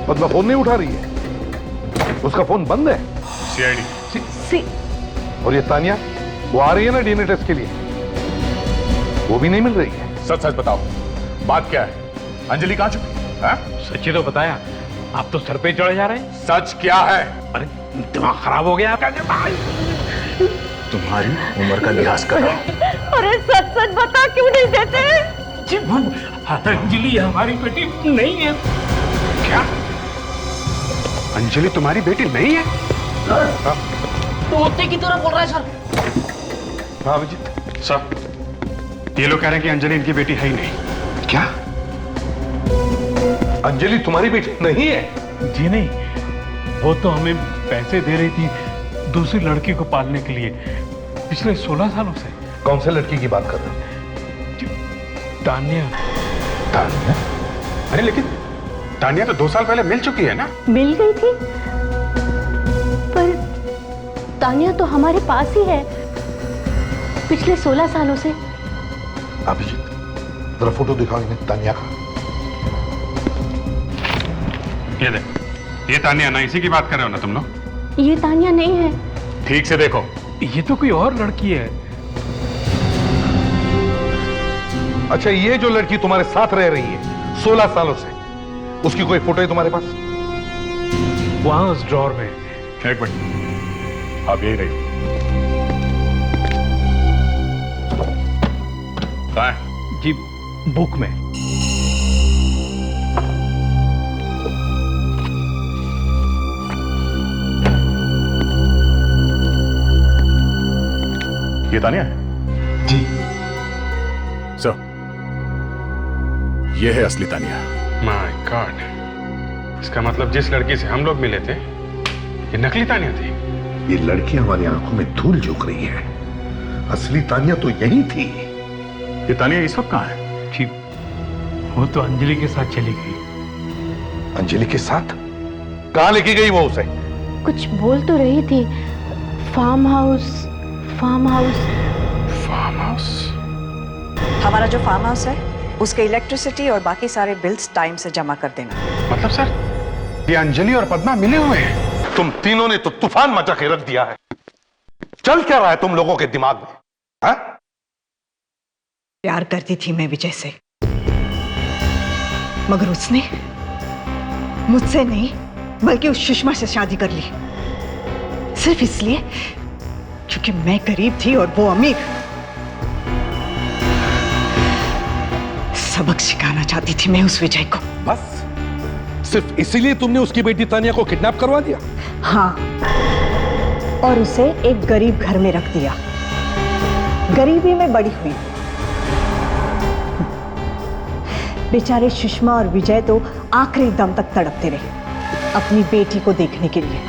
पद्मा फोन नहीं उठा रही है, उसका फोन बंद है। सीआईडी। और ये तानिया, वो आ रही है ना डीएनए टेस्ट के लिए, वो भी नहीं मिल रही है। सच सच बताओ, बात क्या है? अंजलि कहां छुपी? सच्ची तो बताया, आप तो सर पे चढ़े जा रहे हैं। सच क्या है? अरे दिमाग खराब हो गया आपका। तुम्हारी उम्र का लिहाज करो। अरे सच सच बता, क्यों नहीं देते? अंजलि हमारी बेटी नहीं है। क्या? अंजलि तुम्हारी बेटी नहीं है? तोते की तरह बोल रहा है सर। हाँ अभिजीत सर, ये लोग कह रहे हैं कि अंजलि इनकी बेटी है ही नहीं। क्या? अंजलि तुम्हारी बेटी नहीं है? जी नहीं, वो तो हमें पैसे दे रही थी दूसरी लड़की को पालने के लिए पिछले 16 सालों से। कौन से लड़की की बात कर रहे हो? तानिया। तानिया? अरे लेकिन तानिया तो 2 साल पहले मिल चुकी है ना? मिल गई थी, पर तानिया तो हमारे पास ही है पिछले 16 सालों से। अभिजीत, जरा फोटो दिखाओ इन्हें तानिया का। ये देख, ये तानिया ना, इसी की बात कर रहे हो ना तुम लोग? ये तानिया नहीं है। ठीक से देखो, ये तो कोई और लड़की है। अच्छा, ये जो लड़की तुम्हारे साथ रह रही है 16 सालों से, उसकी कोई फोटो है तुम्हारे पास? वहां उस ड्रॉर में। एक मिनट, आप यही रहिए। कहाँ है? जी, बुक में। ये तानिया है? जी सर, ये है असली तानिया। माय गॉड, इसका मतलब जिस लड़की से हम लोग मिले थे ये नकली तानिया थी। ये लड़की हमारी आंखों में धूल झोंक रही है, असली तानिया तो यही थी। ये तानिया इस वक्त कहाँ है? जी, वो तो अंजलि के साथ चली गई। अंजलि के साथ? कहाँ लेके गई वो उसे? कुछ बोल तो रही थी, farm house, farm house. Farm house? हमारा जो फार्म हाउस है उसके इलेक्ट्रिसिटी और बाकी सारे बिल्स टाइम से जमा कर देना। मतलब सर, ये अंजलि और पद्मा मिले हुए हैं? तुम तीनों ने तो तूफान मचा के रख दिया है। चल क्या रहा है तुम लोगों के दिमाग में? हा? प्यार करती थी मैं विजय से, मगर उसने मुझसे नहीं बल्कि उस सुषमा से शादी कर ली, सिर्फ इसलिए क्योंकि मैं गरीब थी और वो अमीर। सबक सिखाना चाहती थी मैं उस विजय को। बस सिर्फ इसीलिए तुमने उसकी बेटी तानिया को किडनैप करवा दिया? हाँ, और उसे एक गरीब घर में रख दिया। गरीबी में बड़ी हुई। बेचारे सुषमा और विजय तो आखिरी दम तक तड़पते रहे अपनी बेटी को देखने के लिए,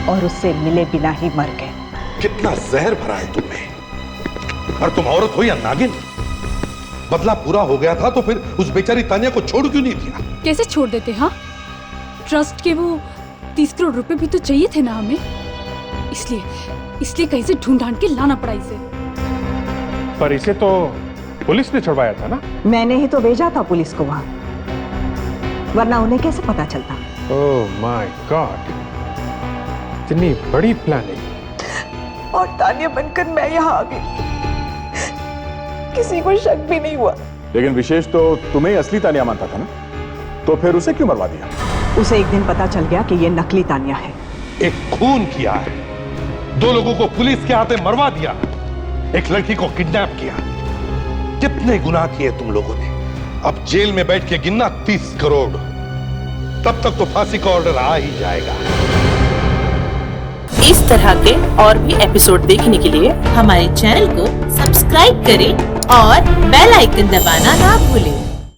और उससे मिले बिना ही मर गए। कितना जहर भरा है तुमने। और तुम औरत हो या नागिन? बदला पूरा हो गया था तो फिर उस बेचारी तानिया को छोड़ क्यों नहीं दिया? कैसे छोड़ देते? हाँ, ट्रस्ट के वो 30 करोड़ रुपए भी तो चाहिए थे ना हमें, इसलिए कहीं से ढूंढ ढांड के लाना पड़ा इसे। पर इसे तो पुलिस ने छुड़वाया था ना? मैंने ही तो भेजा था पुलिस को वहां, वरना उन्हें कैसे पता चलता? ओह माय गॉड, इतनी बड़ी प्लानिंग। और तानिया बनकर मैं यहाँ आ गई, किसी को शक भी नहीं हुआ। लेकिन विशेष तो तुम्हें असली तानिया मानता था ना, तो फिर उसे क्यों मरवा दिया? उसे एक दिन पता चल गया कि ये नकली तानिया है। एक खून किया है, 2 लोगों को पुलिस के हाथे मरवा दिया, एक लड़की को किडनैप किया। कितने गुनाह किए तुम लोगों ने। अब जेल में बैठ के गिनना 30 करोड़, तब तक तो फांसी का ऑर्डर आ ही जाएगा। इस तरह के और भी एपिसोड देखने के लिए हमारे चैनल को सब्सक्राइब करें और बेल आइकन दबाना ना भूलें।